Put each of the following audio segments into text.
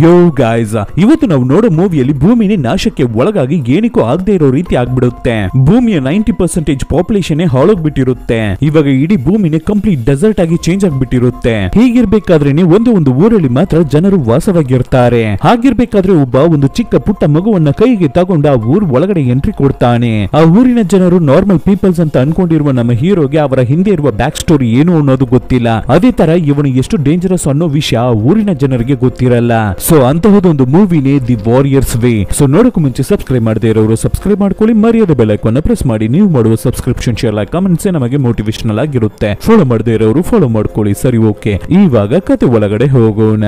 ಯೋ guys, ಇವತ್ತು ನಾವು ನೋಡೋ ಮೂವಿಯಲ್ಲಿ ಭೂಮಿನೇ ನಾಶಕ್ಕೆ ಒಳಗಾಗಿ ಏನಕ್ಕೂ ಆಗದೆ ಇರೋ ರೀತಿ ಆಗ್ಬಿಡುತ್ತೆ. ಭೂಮಿಯ 90% ಪಾಪ್ಯುಲೇಷನ್ ಹಾಳೋಗ್ಬಿಟ್ಟಿರುತ್ತೆ. ಇವಾಗ ಇಡೀ ಭೂಮಿನೇ ಕಂಪ್ಲೀಟ್ ಡೆಸರ್ಟ್ ಆಗಿ ಚೇಂಜ್ ಆಗ್ಬಿಟ್ಟಿರುತ್ತೆ. ಹೀಗಿರ್ಬೇಕಾದ್ರೇನೆ ಒಂದು ಊರಲ್ಲಿ ಮಾತ್ರ ಜನರು ವಾಸವಾಗಿರ್ತಾರೆ. ಹಾಗಿರ್ಬೇಕಾದ್ರೆ ಒಬ್ಬ ಒಂದು ಚಿಕ್ಕ ಪುಟ್ಟ ಮಗುವನ್ನ ಕೈಗೆ ತಗೊಂಡು ಆ ಊರ್ ಒಳಗಡೆ ಎಂಟ್ರಿ ಕೊಡ್ತಾನೆ. ಆ ಊರಿನ ಜನರು ನಾರ್ಮಲ್ ಪೀಪಲ್ಸ್ ಅಂತ ಅನ್ಕೊಂಡಿರುವ ನಮ್ಮ ಹೀರೋಗೆ ಅವರ ಹಿಂದೆ ಇರುವ ಬ್ಯಾಕ್ ಸ್ಟೋರಿ ಏನು ಅನ್ನೋದು ಗೊತ್ತಿಲ್ಲ. ಅದೇ ತರ ಇವನು ಎಷ್ಟು ಡೇಂಜರಸ್ ಅನ್ನೋ ವಿಷಯ ಊರಿನ ಜನರಿಗೆ ಗೊತ್ತಿರಲ್ಲ. ಸೊ ಅಂತಹದೊಂದು ಮೂವಿನೇ ದಿ ವಾರಿಯರ್ಸ್ ವೇ. ಸೊ ನೋಡೋಕೆ ಮುಂಚೆ ಸಬ್ಸ್ಕ್ರೈಬ್ ಮಾಡದೇ ಇರೋರು ಸಬ್ಸ್ಕ್ರೈಬ್ ಮಾಡ್ಕೊಳ್ಳಿ, ಮರ್ಯಾದೆ ಬೆಲ್ ಐಕಾನ್ ಪ್ರೆಸ್ ಮಾಡಿ. ನೀವು ಮಾಡುವ ಸಬ್ಸ್ಕ್ರಿಪ್ಷನ್ ಶೇರ್ ಲೈಕ್ ಕಮೆಂಟ್ಸ್ ನಮಗೆ ಮೋಟಿವೇಶನಲ್ ಆಗಿರುತ್ತೆ. ಫಾಲೋ ಮಾಡದೇ ಇರೋರು ಫಾಲೋ ಮಾಡ್ಕೊಳ್ಳಿ. ಸರಿ, ಓಕೆ, ಇವಾಗ ಕತೆ ಒಳಗಡೆ ಹೋಗೋಣ.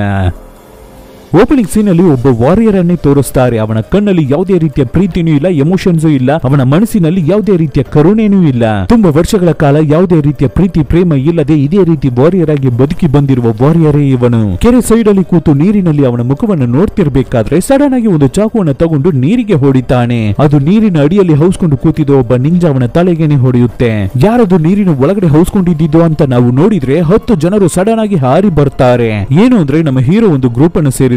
ಓಪನಿಂಗ್ ಸೀನ್ ಅಲ್ಲಿ ಒಬ್ಬ ವಾರಿಯರ್ ಅನ್ನೇ ತೋರಿಸ್ತಾರೆ. ಅವನ ಕಣ್ಣಲ್ಲಿ ಯಾವುದೇ ರೀತಿಯ ಪ್ರೀತಿನೂ ಇಲ್ಲ, ಎಮೋಷನ್ಸ್ ಇಲ್ಲ, ಅವನ ಮನಸ್ಸಿನಲ್ಲಿ ಯಾವುದೇ ರೀತಿಯ ಕರುಣೆನೂ ಇಲ್ಲ. ತುಂಬಾ ವರ್ಷಗಳ ಕಾಲ ಯಾವುದೇ ರೀತಿಯ ಪ್ರೀತಿ ಪ್ರೇಮ ಇಲ್ಲದೆ ಇದೇ ರೀತಿ ವಾರಿಯರ್ ಆಗಿ ಬದುಕಿ ಬಂದಿರುವ ವಾರಿಯರೇ ಇವನು. ಕೆರೆ ಸೈಡ್ ಅಲ್ಲಿ ಕೂತು ನೀರಿನಲ್ಲಿ ಅವನ ಮುಖವನ್ನು ನೋಡ್ತಿರ್ಬೇಕಾದ್ರೆ ಸಡನ್ ಆಗಿ ಒಂದು ಚಾಕುವನ್ನು ತಗೊಂಡು ನೀರಿಗೆ ಹೊಡಿತಾನೆ. ಅದು ನೀರಿನ ಅಡಿಯಲ್ಲಿ ಹೌಸ್ಕೊಂಡು ಕೂತಿದ್ದ ಒಬ್ಬ ನಿಂಜ ಅವನ ತಲೆಗೇನೆ ಹೊಡೆಯುತ್ತೆ. ಯಾರದು ನೀರಿನ ಒಳಗಡೆ ಹೌಸ್ಕೊಂಡಿದ್ದು ಅಂತ ನಾವು ನೋಡಿದ್ರೆ 10 ಜನರು ಸಡನ್ ಆಗಿ ಹಾರಿ ಬರ್ತಾರೆ. ಏನು ಅಂದ್ರೆ ನಮ್ಮ ಹೀರೋ ಒಂದು ಗ್ರೂಪ್ ಅನ್ನು ಸೇರಿ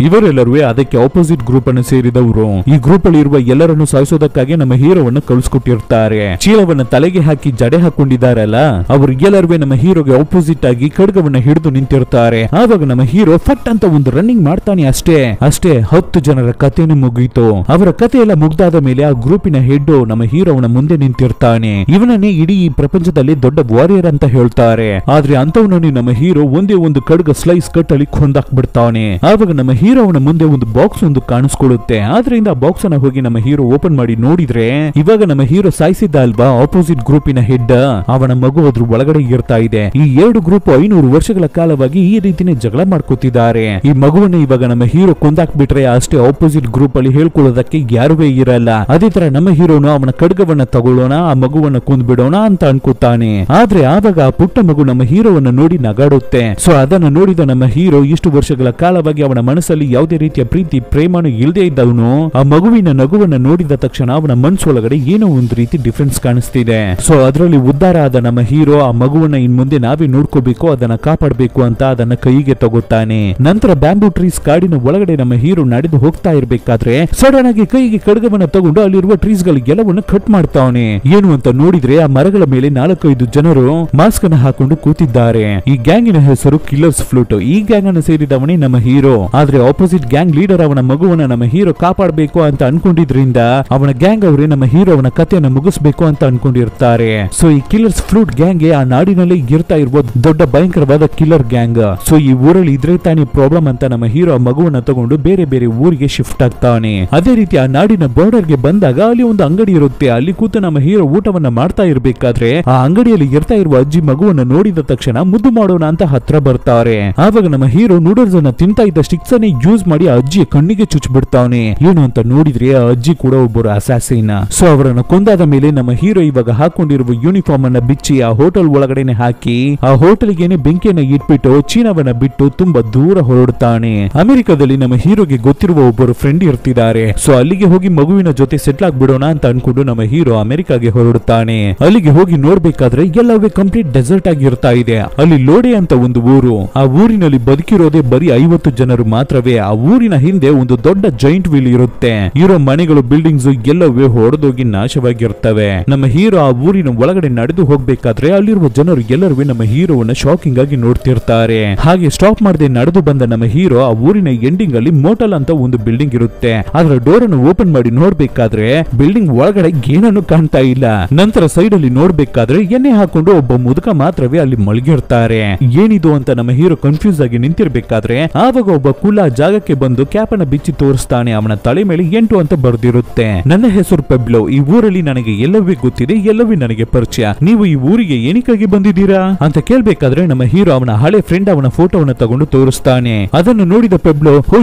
ಇವರೆಲ್ಲರೂ ಅದಕ್ಕೆ ಆಪೋಸಿಟ್ ಗ್ರೂಪ್ ಅನ್ನು ಸೇರಿದವರು. ಈ ಗ್ರೂಪ್ ಅಲ್ಲಿ ಇರುವ ಎಲ್ಲರನ್ನು ಸಾಯಿಸೋದಕ್ಕಾಗಿ ನಮ್ಮ ಹೀರೋವನ್ನು ಕಳಿಸ್ಕೊಟ್ಟಿರ್ತಾರೆ. ಚೀಲವನ್ನ ತಲೆಗೆ ಹಾಕಿ ಜಡೆ ಹಾಕೊಂಡಿದ್ದಾರಲ್ಲ, ಅವರು ಎಲ್ಲರೂ ನಮ್ಮ ಹೀರೋಗೆ ಆಪೋಸಿಟ್ ಆಗಿ ಖಡ್ಗವನ್ನ ಹಿಡಿದು ನಿಂತಿರ್ತಾರೆ. ಆವಾಗ ನಮ್ಮ ಹೀರೋ ಫಟ್ ಅಂತ ಒಂದು ರನ್ನಿಂಗ್ ಮಾಡ್ತಾನೆ. ಅಷ್ಟೇ 10 ಜನರ ಕಥೆನೂ ಮುಗೀತು. ಅವರ ಕಥೆ ಎಲ್ಲ ಮುಗ್ದಾದ ಮೇಲೆ ಆ ಗ್ರೂಪಿನ ಹೆಡ್ ನಮ್ಮ ಹೀರೋವನ ಮುಂದೆ ನಿಂತಿರ್ತಾನೆ. ಇವನನ್ನೇ ಇಡೀ ಪ್ರಪಂಚದಲ್ಲಿ ದೊಡ್ಡ ವಾರಿಯರ್ ಅಂತ ಹೇಳ್ತಾರೆ. ಆದ್ರೆ ಅಂತವನನ್ನು ನಮ್ಮ ಹೀರೋ ಒಂದೇ ಒಂದು ಖಡ್ಗ ಸ್ಲೈಸ್ ಕಟ್ ಅಲ್ಲಿ ಕೊಂದಾಕ್ಬಿಡ್ತಾನೆ. ಆವಾಗ ನಮ್ಮ ಹೀರೋವನ ಮುಂದೆ ಒಂದು ಬಾಕ್ಸ್ ಒಂದು ಕಾಣಿಸ್ಕೊಳ್ಳುತ್ತೆ. ಆದ್ರಿಂದ ಆ ಬಾಕ್ಸ್ ಅನ್ನ ಹೋಗಿ ನಮ್ಮ ಹೀರೋ ಓಪನ್ ಮಾಡಿ ನೋಡಿದ್ರೆ ಇವಾಗ ನಮ್ಮ ಹೀರೋ ಸಾಯಿಸಿದ್ದ ಅಲ್ವಾ ಆಪೋಸಿಟ್ ಗ್ರೂಪಿನ ಹೆಡ್, ಅವನ ಮಗು ಅದ್ರ ಒಳಗಡೆ ಇರ್ತಾ ಇದೆ. ಈ 2 ಗ್ರೂಪ್ 500 ವರ್ಷಗಳ ಕಾಲವಾಗಿ ಈ ರೀತಿನೇ ಜಗಳ ಮಾಡ್ಕೋತಿದ್ದಾರೆ. ಈ ಮಗುವನ್ನ ಇವಾಗ ನಮ್ಮ ಹೀರೋ ಕೊಂದಾಕ್ಬಿಟ್ರೆ ಅಷ್ಟೇ ಆಪೋಸಿಟ್ ಗ್ರೂಪ್ ಅಲ್ಲಿ ಹೇಳ್ಕೊಳ್ಳೋದಕ್ಕೆ ಯಾರುವೇ ಇರಲ್ಲ. ಅದೇ ತರ ನಮ್ಮ ಹೀರೋನು ಅವನ ಖಡ್ಗವನ್ನ ತಗೊಳ್ಳೋಣ, ಆ ಮಗುವನ್ನ ಕೊಂದ್ಬಿಡೋಣ ಅಂತ ಅನ್ಕೋತಾನೆ. ಆದ್ರೆ ಆವಾಗ ಆ ಪುಟ್ಟ ಮಗು ನಮ್ಮ ಹೀರೋವನ್ನ ನೋಡಿ ನಗಾಡುತ್ತೆ. ಸೊ ಅದನ್ನ ನೋಡಿದ ನಮ್ಮ ಹೀರೋ ಇಷ್ಟು ವರ್ಷಗಳ ಕಾಲವಾಗಿ ಅವನ ಮನಸ್ಸಲ್ಲಿ ಯಾವುದೇ ರೀತಿಯ ಪ್ರೀತಿ ಪ್ರೇಮನು ಇಲ್ಲದೆ ಇದ್ದವನು ಆ ಮಗುವಿನ ನಗುವನ್ನ ನೋಡಿದ ತಕ್ಷಣ ಅವನ ಮನಸ್ಸೊಳಗಡೆ ಏನೋ ಒಂದು ರೀತಿ ಡಿಫರೆನ್ಸ್ ಕಾಣಿಸ್ತಿದೆ. ಸೊ ಅದರಲ್ಲಿ ಉದ್ಧಾರ ಆದ ನಮ್ಮ ಹೀರೋ ಆ ಮಗುವನ್ನ ಇನ್ ಮುಂದೆ ನಾವೇ ನೋಡ್ಕೋಬೇಕು, ಅದನ್ನ ಕಾಪಾಡಬೇಕು ಅಂತ ಅದನ್ನ ಕೈಗೆ ತಗೋತಾನೆ. ನಂತರ ಬ್ಯಾಂಬೂ ಟ್ರೀಸ್ ಕಾಡಿನ ಒಳಗಡೆ ನಮ್ಮ ಹೀರೋ ನಡೆದು ಹೋಗ್ತಾ ಇರ್ಬೇಕಾದ್ರೆ ಸಡನ್ ಆಗಿ ಕೈಗೆ ಖಡ್ಗವನ್ನ ತಗೊಂಡು ಅಲ್ಲಿರುವ ಟ್ರೀಸ್ ಗಳಿಗೆಲ್ಲವನ್ನ ಕಟ್ ಮಾಡ್ತಾವನೆ. ಏನು ಅಂತ ನೋಡಿದ್ರೆ ಆ ಮರಗಳ ಮೇಲೆ 4-5 ಜನರು ಮಾಸ್ಕ್ ಅನ್ನ ಹಾಕೊಂಡು ಕೂತಿದ್ದಾರೆ. ಈ ಗ್ಯಾಂಗಿನ ಹೆಸರು ಕಿಲ್ಲರ್ಸ್ ಫ್ಲೂಟ್. ಈ ಗ್ಯಾಂಗ್ ಅನ್ನು ಸೇರಿದವನೇ ನಮ್ಮ ಹೀರೋ. ಆದ್ರೆ ಆಪೋಸಿಟ್ ಗ್ಯಾಂಗ್ ಲೀಡರ್ ಅವನ ಮಗುವನ್ನ ನಮ್ಮ ಹೀರೋ ಕಾಪಾಡಬೇಕು ಅಂತ ಅನ್ಕೊಂಡಿದ್ರಿಂದ ಅವನ ಗ್ಯಾಂಗ್ ಅವರೇ ನಮ್ಮ ಹೀರೋ ಅವನ ಕಥೆಯನ್ನು ಮುಗಿಸಬೇಕು ಅಂತ ಅನ್ಕೊಂಡಿರ್ತಾರೆ. ಸೊ ಈ ಕಿಲ್ಲರ್ಸ್ ಫ್ಲೂಟ್ ಗ್ಯಾಂಗ್ ಆ ನಾಡಿನಲ್ಲಿ ಇರ್ತಾ ಇರುವ ದೊಡ್ಡ ಭಯಂಕರವಾದ ಕಿಲ್ಲರ್ ಗ್ಯಾಂಗ್. ಸೊ ಈ ಊರಲ್ಲಿ ಇದ್ರೆ ತಾನೇ ಪ್ರಾಬ್ಲಮ್ ಅಂತ ನಮ್ಮ ಹೀರೋ ಆ ಮಗುವನ್ನ ತಗೊಂಡು ಬೇರೆ ಬೇರೆ ಊರಿಗೆ ಶಿಫ್ಟ್ ಆಗ್ತಾನೆ. ಅದೇ ರೀತಿ ಆ ನಾಡಿನ ಬಾರ್ಡರ್ ಗೆ ಬಂದಾಗ ಅಲ್ಲಿ ಒಂದು ಅಂಗಡಿ ಇರುತ್ತೆ. ಅಲ್ಲಿ ಕೂತು ನಮ್ಮ ಹೀರೋ ಊಟವನ್ನ ಮಾಡ್ತಾ ಇರ್ಬೇಕಾದ್ರೆ ಆ ಅಂಗಡಿಯಲ್ಲಿ ಇರ್ತಾ ಇರುವ ಅಜ್ಜಿ ಮಗುವನ್ನ ನೋಡಿದ ತಕ್ಷಣ ಮುದ್ದು ಮಾಡೋಣ ಅಂತ ಹತ್ರ ಬರ್ತಾರೆ. ಆವಾಗ ನಮ್ಮ ಹೀರೋ ನೂಡಲ್ಸ್ ಅನ್ನ ತಿಂತಾ ಇದ್ದ ಸ್ಟಿಕ್ಸ್ ಅನ್ನ ಯೂಸ್ ಮಾಡಿ ಆ ಅಜ್ಜಿಯ ಕಣ್ಣಿಗೆ ಚುಚ್ಚಿಬಿಡ್ತಾನೆ. ಏನು ಅಂತ ನೋಡಿದ್ರೆ ಆ ಅಜ್ಜಿ ಕೂಡ ಒಬ್ಬರು ಅಸಾಸಿನ್. ಸೊ ಅವರನ್ನು ಕೊಂದಾದ ಮೇಲೆ ನಮ್ಮ ಹೀರೋ ಇವಾಗ ಹಾಕೊಂಡಿರುವ ಯೂನಿಫಾರ್ಮ್ ಅನ್ನ ಬಿಚ್ಚಿ ಆ ಹೋಟೆಲ್ ಒಳಗಡೆನೆ ಹಾಕಿ ಆ ಹೋಟೆಲ್ಗೆನೆ ಬೆಂಕಿಯನ್ನ ಇಟ್ಬಿಟ್ಟು ಚೀನಾವನ್ನ ಬಿಟ್ಟು ತುಂಬಾ ದೂರ ಹೊರಡ್ತಾನೆ. ಅಮೆರಿಕದಲ್ಲಿ ನಮ್ಮ ಹೀರೋಗೆ ಗೊತ್ತಿರುವ ಒಬ್ಬರು ಫ್ರೆಂಡ್ ಇರ್ತಿದ್ದಾರೆ. ಸೊ ಅಲ್ಲಿಗೆ ಹೋಗಿ ಮಗುವಿನ ಜೊತೆ ಸೆಟ್ಲ್ ಆಗ್ಬಿಡೋಣ ಅಂತ ಅನ್ಕೊಂಡು ನಮ್ಮ ಹೀರೋ ಅಮೆರಿಕಾಗೆ ಹೊರಡುತ್ತಾನೆ. ಅಲ್ಲಿಗೆ ಹೋಗಿ ನೋಡ್ಬೇಕಾದ್ರೆ ಎಲ್ಲವೇ ಕಂಪ್ಲೀಟ್ ಡೆಸರ್ಟ್ ಆಗಿ ಇರ್ತಾ ಇದೆ. ಅಲ್ಲಿ ಲೋಡೆ ಅಂತ ಒಂದು ಊರು. ಆ ಊರಿನಲ್ಲಿ ಬದುಕಿರೋದೇ ಬರೀ 50 ಜನರು ಮಾತ್ರವೇ. ಆ ಊರಿನ ಹಿಂದೆ ಒಂದು ದೊಡ್ಡ ಜೈಂಟ್ ವೀಲ್ ಇರುತ್ತೆ. ಇರೋ ಮನೆಗಳು ಬಿಲ್ಡಿಂಗ್ಸ್ ಎಲ್ಲವೇ ಹೊಡೆದೋಗಿ ನಾಶವಾಗಿರ್ತವೆ. ನಮ್ಮ ಹೀರೋ ಆ ಊರಿನ ಒಳಗಡೆ ನಡೆದು ಹೋಗ್ಬೇಕಾದ್ರೆ ಅಲ್ಲಿರುವ ಜನರು ಎಲ್ಲರೂ ನಮ್ಮ ಹೀರೋವನ್ನ ಶಾಕಿಂಗ್ ಆಗಿ ನೋಡ್ತಿರ್ತಾರೆ. ಹಾಗೆ ಸ್ಟಾಪ್ ಮಾಡದೆ ನಡೆದು ಬಂದ ನಮ್ಮ ಹೀರೋ ಆ ಊರಿನ ಎಂಡಿಂಗ್ ಅಲ್ಲಿ ಮೋಟಲ್ ಅಂತ ಒಂದು ಬಿಲ್ಡಿಂಗ್ ಇರುತ್ತೆ. ಅದರ ಡೋರ್ ಅನ್ನು ಓಪನ್ ಮಾಡಿ ನೋಡ್ಬೇಕಾದ್ರೆ ಬಿಲ್ಡಿಂಗ್ ಒಳಗಡೆ ಏನನ್ನು ಕಾಣ್ತಾ ಇಲ್ಲ. ನಂತರ ಸೈಡ್ ಅಲ್ಲಿ ನೋಡ್ಬೇಕಾದ್ರೆ ಎಣ್ಣೆ ಹಾಕೊಂಡು ಒಬ್ಬ ಮುದುಕ ಮಾತ್ರವೇ ಅಲ್ಲಿ ಮಲಗಿರ್ತಾರೆ. ಏನಿದು ಅಂತ ನಮ್ಮ ಹೀರೋ ಕನ್ಫ್ಯೂಸ್ ಆಗಿ ನಿಂತಿರ್ಬೇಕಾದ್ರೆ ಆವಾಗ ಒಬ್ಬ ಕುಲ ಜಾಗಕ್ಕೆ ಬಂದು ಕ್ಯಾಪ್ ಅನ್ನ ಬಿಚ್ಚಿ ತೋರಿಸ್ತಾನೆ. ಅವನ ತಲೆ ಮೇಲೆ 8 ಅಂತ ಬರ್ದಿರುತ್ತೆ. ನನ್ನ ಹೆಸರು ಪೆಬ್ಲೋ. ಈ ಊರಲ್ಲಿ ನನಗೆ ಎಲ್ಲವೇ ಗೊತ್ತಿದೆ, ಎಲ್ಲವೇ ನನಗೆ ಪರಿಚಯ. ನೀವು ಈ ಊರಿಗೆ ಏನಕ್ಕಾಗಿ ಬಂದಿದ್ದೀರಾ ಅಂತ ಕೇಳ್ಬೇಕಾದ್ರೆ ನಮ್ಮ ಹೀರೋ ಅವನ ಹಳೆ ಫ್ರೆಂಡ್ ಅವನ ಫೋಟೋವನ್ನ ತಗೊಂಡು ತೋರಿಸ್ತಾನೆ. ಅದನ್ನು ನೋಡಿದ ಪೆಬ್ಲೋ, ಹೋ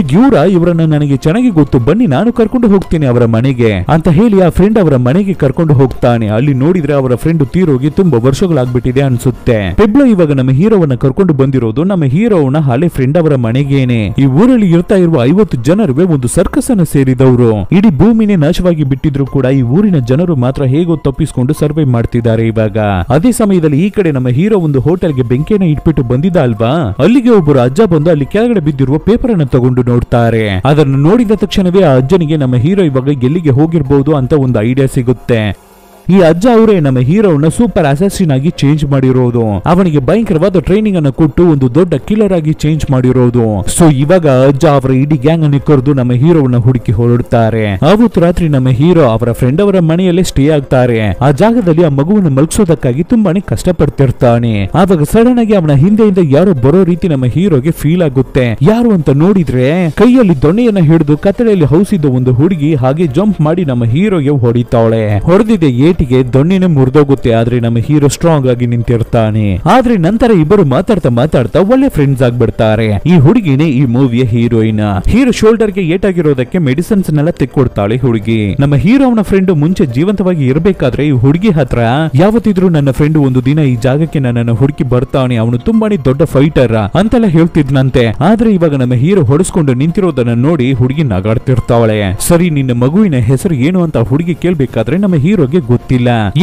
ಇವರನ್ನ ನನಗೆ ಚೆನ್ನಾಗಿ ಗೊತ್ತು, ಬನ್ನಿ ನಾನು ಕರ್ಕೊಂಡು ಹೋಗ್ತೀನಿ ಅವರ ಮನೆಗೆ ಅಂತ ಹೇಳಿ ಆ ಫ್ರೆಂಡ್ ಅವರ ಮನೆಗೆ ಕರ್ಕೊಂಡು ಹೋಗ್ತಾನೆ. ಅಲ್ಲಿ ನೋಡಿದ್ರೆ ಅವರ ಫ್ರೆಂಡ್ ತೀರೋಗಿ ತುಂಬಾ ವರ್ಷಗಳಾಗ್ಬಿಟ್ಟಿದೆ ಅನ್ಸುತ್ತೆ. ಪೆಬ್ಲೋ ಇವಾಗ ನಮ್ಮ ಹೀರೋವನ್ನ ಕರ್ಕೊಂಡು ಬಂದಿರೋದು ನಮ್ಮ ಹೀರೋವನ ಹಳೆ ಫ್ರೆಂಡ್ ಅವರ ಮನೆಗೇನೆ. ಈ ಊರಲ್ಲಿ ಇರ್ತಾ ಇರುವ 50 ಜನರುವೆ ಒಂದು ಸರ್ಕಸ್ ಅನ್ನು ಸೇರಿದವರು. ಇಡೀ ಭೂಮಿನೇ ನಾಶವಾಗಿ ಬಿಟ್ಟಿದ್ರು ಕೂಡ ಈ ಊರಿನ ಜನರು ಮಾತ್ರ ಹೇಗೋ ತಪ್ಪಿಸಿಕೊಂಡು ಸರ್ವೇ ಮಾಡ್ತಿದ್ದಾರೆ ಇವಾಗ. ಅದೇ ಸಮಯದಲ್ಲಿ ಈ ಕಡೆ ನಮ್ಮ ಹೀರೋ ಒಂದು ಹೋಟೆಲ್ಗೆ ಬೆಂಕಿಯನ್ನ ಇಟ್ಬಿಟ್ಟು ಬಂದಿದ್ದ ಅಲ್ವಾ, ಅಲ್ಲಿಗೆ ಒಬ್ಬರು ಅಜ್ಜ ಬಂದು ಅಲ್ಲಿ ಕೆಳಗಡೆ ಬಿದ್ದಿರುವ ಪೇಪರ್ ಅನ್ನು ತಗೊಂಡು ನೋಡ್ತಾರೆ. ಅದನ್ನು ನೋಡಿದ ತಕ್ಷಣವೇ ಆ ಅಜ್ಜನಿಗೆ ನಮ್ಮ ಹೀರೋ ಇವಾಗ ಎಲ್ಲಿಗೆ ಹೋಗಿರ್ಬಹುದು ಅಂತ ಒಂದು ಐಡಿಯಾ ಸಿಗುತ್ತೆ. ಈ ಅಜ್ಜ ಅವರೇ ನಮ್ಮ ಹೀರೋನ ಸೂಪರ್ ಅಸಾಸಿನ್ ಆಗಿ ಚೇಂಜ್ ಮಾಡಿರೋದು. ಅವನಿಗೆ ಭಯಂಕರವಾದ ಟ್ರೈನಿಂಗ್ ಅನ್ನು ಕೊಟ್ಟು ಒಂದು ದೊಡ್ಡ ಕಿಲ್ಲರ್ ಆಗಿ ಚೇಂಜ್ ಮಾಡಿರೋದು. ಸೊ ಇವಾಗ ಅಜ್ಜ ಅವರ ಇಡೀ ಗ್ಯಾಂಗ್ ಅನ್ನು ಕರೆದು ನಮ್ಮ ಹೀರೋವನ್ನ ಹುಡುಕಿ ಹೊರಡ್ತಾರೆ. ಅವತ್ತು ರಾತ್ರಿ ನಮ್ಮ ಹೀರೋ ಅವರ ಫ್ರೆಂಡ್ ಅವರ ಮನೆಯಲ್ಲೇ ಸ್ಟೇ ಆಗ್ತಾರೆ. ಆ ಜಾಗದಲ್ಲಿ ಆ ಮಗುವನ್ನು ಮಲಗಿಸೋದಕ್ಕಾಗಿ ತುಂಬಾನೇ ಕಷ್ಟಪಡ್ತಿರ್ತಾನೆ. ಆವಾಗ ಸಡನ್ ಆಗಿ ಅವನ ಹಿಂದೆಯಿಂದ ಯಾರೋ ಬರೋ ರೀತಿ ನಮ್ಮ ಹೀರೋಗೆ ಫೀಲ್ ಆಗುತ್ತೆ. ಯಾರು ಅಂತ ನೋಡಿದ್ರೆ ಕೈಯಲ್ಲಿ ದೊಣ್ಣೆಯನ್ನ ಹಿಡಿದು ಕತ್ತಲೆಯಲ್ಲಿ ಹೌಸಿದ್ದ ಒಂದು ಹುಡುಗಿ ಹಾಗೆ ಜಂಪ್ ಮಾಡಿ ನಮ್ಮ ಹೀರೋಗೆ ಹೊಡಿತಾಳೆ. ಹೊಡೆದಿದೆ ದೊಣ್ಣೆನೆ ಮುರಿದೋಗುತ್ತೆ. ಆದ್ರೆ ನಮ್ಮ ಹೀರೋ ಸ್ಟ್ರಾಂಗ್ ಆಗಿ ನಿಂತಿರ್ತಾನೆ. ಆದ್ರೆ ನಂತರ ಇಬ್ಬರು ಮಾತಾಡ್ತಾ ಒಳ್ಳೆ ಫ್ರೆಂಡ್ಸ್ ಆಗ್ಬಿಡ್ತಾರೆ. ಈ ಹುಡುಗಿನೇ ಈ ಮೂವಿಯ ಹೀರೋಯಿನ್. ಹೀರೋ ಶೋಲ್ಡರ್ ಗೆ ಏಟಾಗಿರೋದಕ್ಕೆ ಮೆಡಿಸಿನ್ಸ್ ನೆಲ್ಲ ತೆಕ್ಕೊಡ್ತಾಳೆ ಹುಡುಗಿ. ನಮ್ಮ ಹೀರೋನ ಫ್ರೆಂಡ್ ಮುಂಚೆ ಜೀವಂತವಾಗಿ ಇರಬೇಕಾದ್ರೆ ಈ ಹುಡುಗಿ ಹತ್ರ ಯಾವತ್ತಿದ್ರು ನನ್ನ ಫ್ರೆಂಡ್ ಒಂದು ದಿನ ಈ ಜಾಗಕ್ಕೆ ನನ್ನನ್ನು ಹುಡುಕಿ ಬರ್ತಾನೆ, ಅವನು ತುಂಬಾನೇ ದೊಡ್ಡ ಫೈಟರ್ ಅಂತೆಲ್ಲ ಹೇಳ್ತಿದ್ನಂತೆ. ಆದ್ರೆ ಇವಾಗ ನಮ್ಮ ಹೀರೋ ಹೊಡೆಸ್ಕೊಂಡು ನಿಂತಿರೋದನ್ನ ನೋಡಿ ಹುಡುಗಿ ನಗಾಡ್ತಿರ್ತಾಳೆ. ಸರಿ, ನಿನ್ನ ಮಗುವಿನ ಹೆಸರು ಏನು ಅಂತ ಹುಡುಗಿ ಕೇಳ್ಬೇಕಾದ್ರೆ ನಮ್ಮ ಹೀರೋಗೆ ಗೊತ್ತಿಲ್ಲ.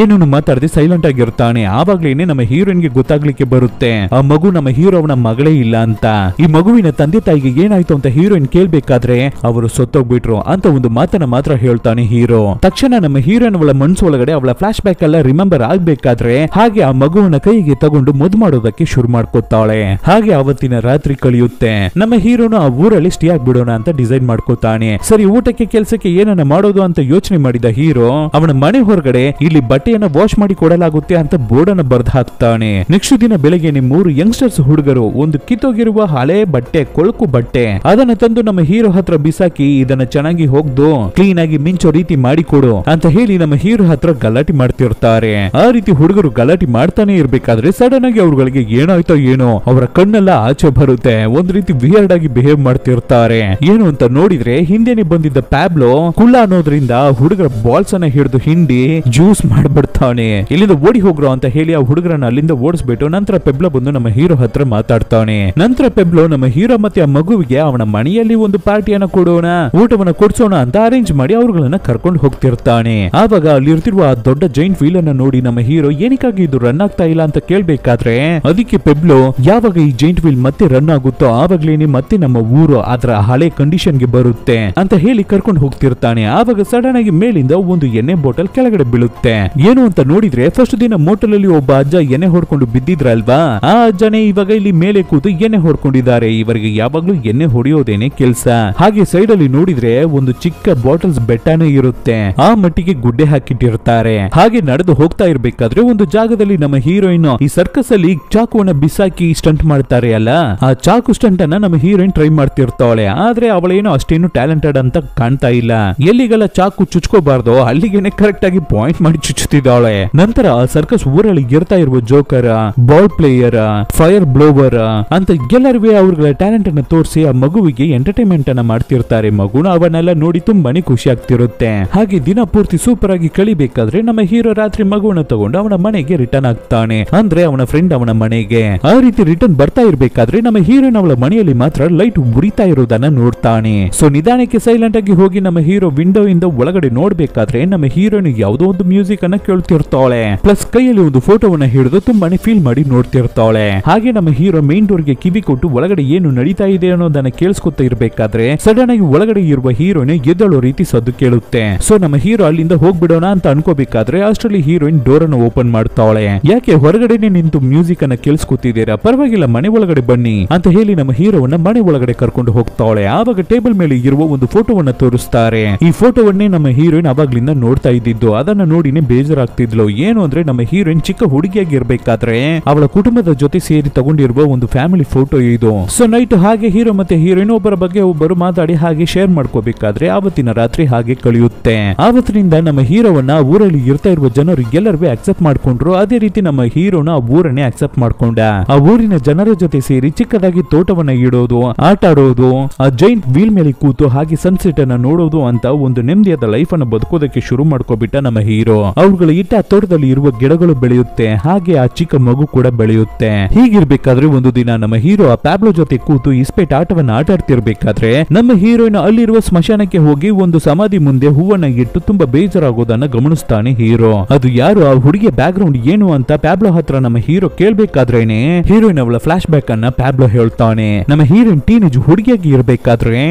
ಏನನ್ನು ಮಾತಾಡದೆ ಸೈಲೆಂಟ್ ಆಗಿರ್ತಾನೆ. ಆವಾಗ್ಲೇನೆ ನಮ್ಮ ಹೀರೋಯಿನ್ಗೆ ಗೊತ್ತಾಗ್ಲಿಕ್ಕೆ ಬರುತ್ತೆ ಆ ಮಗು ನಮ್ಮ ಹೀರೋವನ ಮಗಳೇ ಇಲ್ಲ ಅಂತ. ಈ ಮಗುವಿನ ತಂದೆ ತಾಯಿಗೆ ಏನಾಯ್ತು ಅಂತ ಹೀರೋಯಿನ್ ಕೇಳ್ಬೇಕಾದ್ರೆ ಅವರು ಸತ್ತೋಗ್ಬಿಟ್ರು ಅಂತ ಒಂದು ಮಾತನ್ನ ಮಾತ್ರ ಹೇಳ್ತಾನೆ ಹೀರೋ. ತಕ್ಷಣ ನಮ್ಮ ಹೀರೋಯಿನ್ ಅವಳ ಮನ್ಸು ಒಳಗಡೆ ಅವಳ ಫ್ಲಾಶ್ ಬ್ಯಾಕ್ ಎಲ್ಲ ರಿಮೆಂಬರ್ ಆಗ್ಬೇಕಾದ್ರೆ ಹಾಗೆ ಆ ಮಗುವನ್ನ ಕೈಗೆ ತಗೊಂಡು ಮುದ್ದು ಮಾಡೋದಕ್ಕೆ ಶುರು ಮಾಡ್ಕೋತಾಳೆ. ಹಾಗೆ ಅವತ್ತಿನ ರಾತ್ರಿ ಕಳೆಯುತ್ತೆ. ನಮ್ಮ ಹೀರೋನು ಆ ಊರಲ್ಲಿ ಸ್ಟೇ ಆಗ್ಬಿಡೋಣ ಅಂತ ಡಿಸೈಡ್ ಮಾಡ್ಕೋತಾನೆ. ಸರಿ, ಊಟಕ್ಕೆ ಕೆಲಸಕ್ಕೆ ಏನನ್ನ ಮಾಡೋದು ಅಂತ ಯೋಚನೆ ಮಾಡಿದ ಹೀರೋ ಅವನ ಮನೆ ಹೊರಗಡೆ ಇಲ್ಲಿ ಬಟ್ಟೆಯನ್ನ ವಾಶ್ ಮಾಡಿ ಕೊಡಲಾಗುತ್ತೆ ಅಂತ ಬೋರ್ಡ್ ಅನ್ನು ಬರೆದು ಹಾಕ್ತಾನೆ. ನೆಕ್ಸ್ಟ್ ದಿನ ಬೆಳಗ್ಗೆನೆ 3 ಯಂಗ್ಸ್ಟರ್ಸ್ ಹುಡುಗರು ಒಂದು ಕಿತ್ತೋಗಿರುವ ಹಳೆ ಬಟ್ಟೆ, ಕೊಳಕು ಬಟ್ಟೆ ಅದನ್ನ ತಂದು ನಮ್ಮ ಹೀರೋ ಹತ್ರ ಬಿಸಾಕಿ ಇದನ್ನ ಚೆನ್ನಾಗಿ ಹೋಗ್ದು ಕ್ಲೀನ್ ಆಗಿ ಮಿಂಚೋ ರೀತಿ ಮಾಡಿಕೊಡು ಅಂತ ಹೇಳಿ ನಮ್ಮ ಹೀರೋ ಹತ್ರ ಗಲಾಟೆ ಮಾಡ್ತಿರ್ತಾರೆ. ಆ ರೀತಿ ಹುಡುಗರು ಗಲಾಟೆ ಮಾಡ್ತಾನೆ ಇರ್ಬೇಕಾದ್ರೆ ಸಡನ್ ಆಗಿ ಅವ್ರಗಳಿಗೆ ಏನಾಯ್ತೋ ಏನೋ ಅವರ ಕಣ್ಣೆಲ್ಲ ಆಚೆ ಬರುತ್ತೆ. ಒಂದ್ ರೀತಿ ವಿಯರ್ಡ್ ಆಗಿ ಬಿಹೇವ್ ಮಾಡ್ತಿರ್ತಾರೆ. ಏನು ಅಂತ ನೋಡಿದ್ರೆ ಹಿಂದೆನೆ ಬಂದಿದ್ದ ಪ್ಯಾಬ್ಲೋ ಕುಳ್ಳ ಅನ್ನೋದ್ರಿಂದ ಹುಡುಗರ ಬಾಲ್ಸ್ ಅನ್ನ ಹಿಡಿದು ಹಿಂಡಿ ಜ್ಯೂಸ್ ಮಾಡ್ಬಿಡ್ತಾನೆ. ಇಲ್ಲಿಂದ ಓಡಿ ಹೋಗ್ರೋ ಅಂತ ಹೇಳಿ ಆ ಹುಡುಗರನ್ನ ಅಲ್ಲಿಂದ ಓಡಿಸ್ಬಿಟ್ಟು ನಂತರ ಪೆಬ್ಲೋ ಬಂದು ನಮ್ಮ ಹೀರೋ ಹತ್ರ ಮಾತಾಡ್ತಾನೆ. ನಂತರ ಪೆಬ್ಲೋ ನಮ್ಮ ಹೀರೋ ಮತ್ತೆ ಆ ಮಗುವಿಗೆ ಅವನ ಮನೆಯಲ್ಲಿ ಒಂದು ಪಾರ್ಟಿಯನ್ನ ಕೊಡೋಣ, ಊಟವನ್ನ ಕೊಡ್ಸೋಣ ಅಂತ ಅರೇಂಜ್ ಮಾಡಿ ಅವ್ರುಗಳನ್ನ ಕರ್ಕೊಂಡು ಹೋಗ್ತಿರ್ತಾನೆ. ಆವಾಗ ಅಲ್ಲಿರ್ತಿರುವ ಆ ದೊಡ್ಡ ಜೈಂಟ್ ವೀಲ್ ಅನ್ನ ನೋಡಿ ನಮ್ಮ ಹೀರೋ ಏನಕ್ಕಾಗಿ ಇದು ರನ್ ಆಗ್ತಾ ಇಲ್ಲ ಅಂತ ಕೇಳ್ಬೇಕಾದ್ರೆ ಅದಕ್ಕೆ ಪೆಬ್ಲೋ ಯಾವಾಗ ಈ ಜೈಂಟ್ ವೀಲ್ ಮತ್ತೆ ರನ್ ಆಗುತ್ತೋ ಆವಾಗ್ಲೇನೆ ಮತ್ತೆ ನಮ್ಮ ಊರು ಅದರ ಹಳೆ ಕಂಡೀಷನ್ ಗೆ ಬರುತ್ತೆ ಅಂತ ಹೇಳಿ ಕರ್ಕೊಂಡು ಹೋಗ್ತಿರ್ತಾನೆ. ಆವಾಗ ಸಡನ್ ಆಗಿ ಮೇಲಿಂದ ಒಂದು ಎಣ್ಣೆ ಬಾಟಲ್ ಕೆಳಗಡೆ ಬೀಳುತ್ತೆ. ಏನು ಅಂತ ನೋಡಿದ್ರೆ ಫಸ್ಟ್ ದಿನ ಮೋಟಲ್ ಅಲ್ಲಿ ಒಬ್ಬ ಅಜ್ಜ ಎಣ್ಣೆ ಹೊಡ್ಕೊಂಡು ಬಿದ್ದಿದ್ರಲ್ವಾ, ಆ ಅಜ್ಜನೇ ಇವಾಗ ಇಲ್ಲಿ ಮೇಲೆ ಕೂತು ಎಣ್ಣೆ ಹೊಡ್ಕೊಂಡಿದ್ದಾರೆ. ಇವರಿಗೆ ಯಾವಾಗ್ಲೂ ಎಣ್ಣೆ ಹೊಡೆಯೋದೇನೆ ಕೆಲ್ಸ. ಹಾಗೆ ಸೈಡ್ ಅಲ್ಲಿ ನೋಡಿದ್ರೆ ಒಂದು ಚಿಕ್ಕ ಬಾಟಲ್ಸ್ ಬೆಟ್ಟನೇ ಇರುತ್ತೆ. ಆ ಮಟ್ಟಿಗೆ ಗುಡ್ಡೆ ಹಾಕಿಟ್ಟಿರ್ತಾರೆ. ಹಾಗೆ ನಡೆದು ಹೋಗ್ತಾ ಇರ್ಬೇಕಾದ್ರೆ ಒಂದು ಜಾಗದಲ್ಲಿ ನಮ್ಮ ಹೀರೋಯಿನ್ ಈ ಸರ್ಕಸ್ ಅಲ್ಲಿ ಚಾಕುವನ್ನ ಬಿಸಾಕಿ ಸ್ಟಂಟ್ ಮಾಡ್ತಾರೆ ಅಲ್ಲ, ಆ ಚಾಕು ಸ್ಟಂಟ್ ಅನ್ನ ನಮ್ಮ ಹೀರೋಯಿನ್ ಟ್ರೈ ಮಾಡ್ತಿರ್ತಾಳೆ. ಆದ್ರೆ ಅವಳೇನೋ ಅಷ್ಟೇನು ಟ್ಯಾಲೆಂಟೆಡ್ ಅಂತ ಕಾಣ್ತಾ ಇಲ್ಲ. ಎಲ್ಲಿಗೆಲ್ಲ ಚಾಕು ಚುಚ್ಕೋಬಾರ್ದು ಅಲ್ಲಿಗೆನೆ ಕರೆಕ್ಟ್ ಆಗಿ ಪಾಯಿಂಟ್ ಮಾಡಿ ಚುಚ್ಚುತ್ತಿದ್ದಾಳೆ. ನಂತರ ಆ ಸರ್ಕಸ್ ಊರಲ್ಲಿ ಇರ್ತಾ ಇರುವ joker, ball player, fire blower ಅಂತ ಎಲ್ಲರಿಗೂ ಅವ್ರ ಟ್ಯಾಲೆಂಟ್ ಅನ್ನ ತೋರಿಸಿ ಆ ಮಗುವಿಗೆ ಎಂಟರ್ಟೈನ್ಮೆಂಟ್ ಅನ್ನ ಮಾಡ್ತಿರ್ತಾರೆ. ಮಗುನ ಅವನ್ನೆಲ್ಲ ನೋಡಿ ತುಂಬಾನೇ ಖುಷಿ ಆಗ್ತಿರುತ್ತೆ. ಹಾಗೆ ದಿನ ಪೂರ್ತಿ ಸೂಪರ್ ಆಗಿ ಕಳಿಬೇಕಾದ್ರೆ ನಮ್ಮ ಹೀರೋ ರಾತ್ರಿ ಮಗುವನ್ನ ತಗೊಂಡು ಅವನ ಮನೆಗೆ ರಿಟರ್ನ್ ಆಗ್ತಾನೆ. ಅಂದ್ರೆ ಅವನ ಫ್ರೆಂಡ್ ಅವನ ಮನೆಗೆ. ಆ ರೀತಿ ರಿಟರ್ನ್ ಬರ್ತಾ ಇರ್ಬೇಕಾದ್ರೆ ನಮ್ಮ ಹೀರೋಯಿನ್ ಅವಳ ಮನೆಯಲ್ಲಿ ಮಾತ್ರ ಲೈಟ್ ಉರಿತಾ ಇರೋದನ್ನ ನೋಡ್ತಾನೆ. ಸೊ ನಿಧಾನಕ್ಕೆ ಸೈಲೆಂಟ್ ಆಗಿ ಹೋಗಿ ನಮ್ಮ ಹೀರೋ ವಿಂಡೋ ಇಂದ ಒಳಗಡೆ ನೋಡ್ಬೇಕಾದ್ರೆ ನಮ್ಮ ಹೀರೋಯಿನ್ ಯಾವುದೋ ಒಂದು ಮ್ಯೂಸಿಕ್ ಅನ್ನ ಕೇಳ್ತಿರ್ತಾಳೆ. ಪ್ಲಸ್ ಕೈಯಲ್ಲಿ ಒಂದು ಫೋಟೋವನ್ನ ಹಿಡಿದು ತುಂಬಾನೇ ಫೀಲ್ ಮಾಡಿ ನೋಡ್ತಿರ್ತಾಳೆ. ಹಾಗೆ ನಮ್ಮ ಹೀರೋ ಮೇನ್ ಡೋರ್ ಗೆ ಕಿವಿ ಕೊಟ್ಟು ಒಳಗಡೆ ಏನು ನಡೀತಾ ಇದೆ ಅನ್ನೋದನ್ನ ಕೇಳಿಸ್ಕೊತಾ ಇರ್ಬೇಕಾದ್ರೆ ಸಡನ್ ಆಗಿ ಒಳಗಡೆ ಇರುವ ಹೀರೋಯಿನ್ ಎದ್ದಳೋ ರೀತಿ ಸದ್ದು ಕೇಳುತ್ತೆ. ಸೊ ನಮ್ಮ ಹೀರೋ ಅಲ್ಲಿಂದ ಹೋಗ್ಬಿಡೋಣ ಅಂತ ಅನ್ಕೋಬೇಕಾದ್ರೆ ಅಷ್ಟರಲ್ಲಿ ಹೀರೋಯಿನ್ ಡೋರ್ ಅನ್ನು ಓಪನ್ ಮಾಡ್ತಾಳೆ. ಯಾಕೆ ಹೊರಗಡೆನೆ ನಿಂತು ಮ್ಯೂಸಿಕ್ ಅನ್ನ ಕೇಳಿಸ್ಕೊತಿದ್ದೀರಾ, ಪರವಾಗಿಲ್ಲ ಮನೆ ಒಳಗಡೆ ಬನ್ನಿ ಅಂತ ಹೇಳಿ ನಮ್ಮ ಹೀರೋವನ್ನ ಮನೆ ಒಳಗಡೆ ಕರ್ಕೊಂಡು ಹೋಗ್ತಾಳೆ. ಆವಾಗ ಟೇಬಲ್ ಮೇಲೆ ಇರುವ ಒಂದು ಫೋಟೋವನ್ನ ತೋರಿಸ್ತಾರೆ. ಈ ಫೋಟೋವನ್ನೇ ನಮ್ಮ ಹೀರೋಯಿನ್ ಅವಾಗ್ಲಿಂದ ನೋಡ್ತಾ ಇದ್ದಿದ್ದು. ಅದನ್ನ ನೋಡಿನೇ ಬೇಜಾರಾಗ್ತಿದ್ಲು. ಏನು ಅಂದ್ರೆ ನಮ್ಮ ಹೀರೋಯಿನ್ ಚಿಕ್ಕ ಹುಡುಗಿಯಾಗಿ ಇರ್ಬೇಕಾದ್ರೆ ಅವಳ ಕುಟುಂಬದ ಜೊತೆ ಸೇರಿ ತಗೊಂಡಿರುವ ಒಂದು ಫ್ಯಾಮಿಲಿ ಫೋಟೋ ಇದು. ಸೊ ನೈಟ್ ಹಾಗೆ ಹೀರೋ ಮತ್ತೆ ಹೀರೋಯಿನ್ ಒಬ್ಬರ ಬಗ್ಗೆ ಒಬ್ಬರು ಮಾತಾಡಿ ಹಾಗೆ ಶೇರ್ ಮಾಡ್ಕೋಬೇಕಾದ್ರೆ ಆವತ್ತಿನ ರಾತ್ರಿ ಹಾಗೆ ಕಳೆಯುತ್ತೆ. ಆವತ್ತಿನಿಂದ ನಮ್ಮ ಹೀರೋವನ್ನ ಊರಲ್ಲಿ ಇರ್ತಾ ಇರುವ ಜನರು ಎಲ್ಲರೂ ಅಕ್ಸೆಪ್ಟ್ ಮಾಡ್ಕೊಂಡ್ರು. ಅದೇ ರೀತಿ ನಮ್ಮ ಹೀರೋನ ಆ ಊರನ್ನೇ ಅಕ್ಸೆಪ್ಟ್ ಮಾಡ್ಕೊಂಡ. ಆ ಊರಿನ ಜನರ ಜೊತೆ ಸೇರಿ ಚಿಕ್ಕದಾಗಿ ತೋಟವನ್ನ ಇಡೋದು, ಆಟ ಆಡೋದು, ಆ ಜೈಂಟ್ ವೀಲ್ ಮೇಲೆ ಕೂತು ಹಾಗೆ ಸನ್ಸೆಟ್ ಅನ್ನ ನೋಡೋದು ಅಂತ ಒಂದು ನೆಮ್ಮದಿಯಾದ ಲೈಫ್ ಅನ್ನ ಬದುಕೋದಕ್ಕೆ ಶುರು ಮಾಡ್ಕೋಬಿಟ್ಟ ನಮ್ಮ ಹೀರೋ. ಹೀರೋ. ಅವ್ರುಗಳ ಇಟ್ಟ ತೋಟದಲ್ಲಿ ಇರುವ ಗಿಡಗಳು ಬೆಳೆಯುತ್ತೆ, ಹಾಗೆ ಆ ಚಿಕ್ಕ ಮಗು ಕೂಡ ಬೆಳೆಯುತ್ತೆ. ಹೀಗಿರ್ಬೇಕಾದ್ರೆ ಒಂದು ದಿನ ನಮ್ಮ ಹೀರೋ ಆ ಪ್ಯಾಬ್ಲೋ ಜೊತೆ ಕೂತು ಇಸ್ಪೇಟ್ ಆಟವನ್ನ ಆಟ ಆಡ್ತಿರ್ಬೇಕಾದ್ರೆ ನಮ್ಮ ಹೀರೋಯಿನ್ ಅಲ್ಲಿರುವ ಸ್ಮಶಾನಕ್ಕೆ ಹೋಗಿ ಒಂದು ಸಮಾಧಿ ಮುಂದೆ ಹೂವನ್ನ ಇಟ್ಟು ತುಂಬಾ ಬೇಜಾರಾಗೋದನ್ನ ಗಮನಿಸ್ತಾನೆ ಹೀರೋ. ಅದು ಯಾರು, ಆ ಹುಡುಗಿಯ ಬ್ಯಾಕ್ ಗ್ರೌಂಡ್ ಏನು ಅಂತ ಪ್ಯಾಬ್ಲೋ ಹತ್ರ ನಮ್ಮ ಹೀರೋ ಕೇಳ್ಬೇಕಾದ್ರೇನೆ ಹೀರೋಯಿನ್ ಅವಳ ಫ್ಲಾಶ್ ಬ್ಯಾಕ್ ಅನ್ನ ಪ್ಯಾಬ್ಲೋ ಹೇಳ್ತಾನೆ. ನಮ್ಮ ಹೀರೋಯಿನ್ ಟೀನೇಜ್ ಹುಡುಗಿಯಾಗಿ ಇರ್ಬೇಕಾದ್ರೆ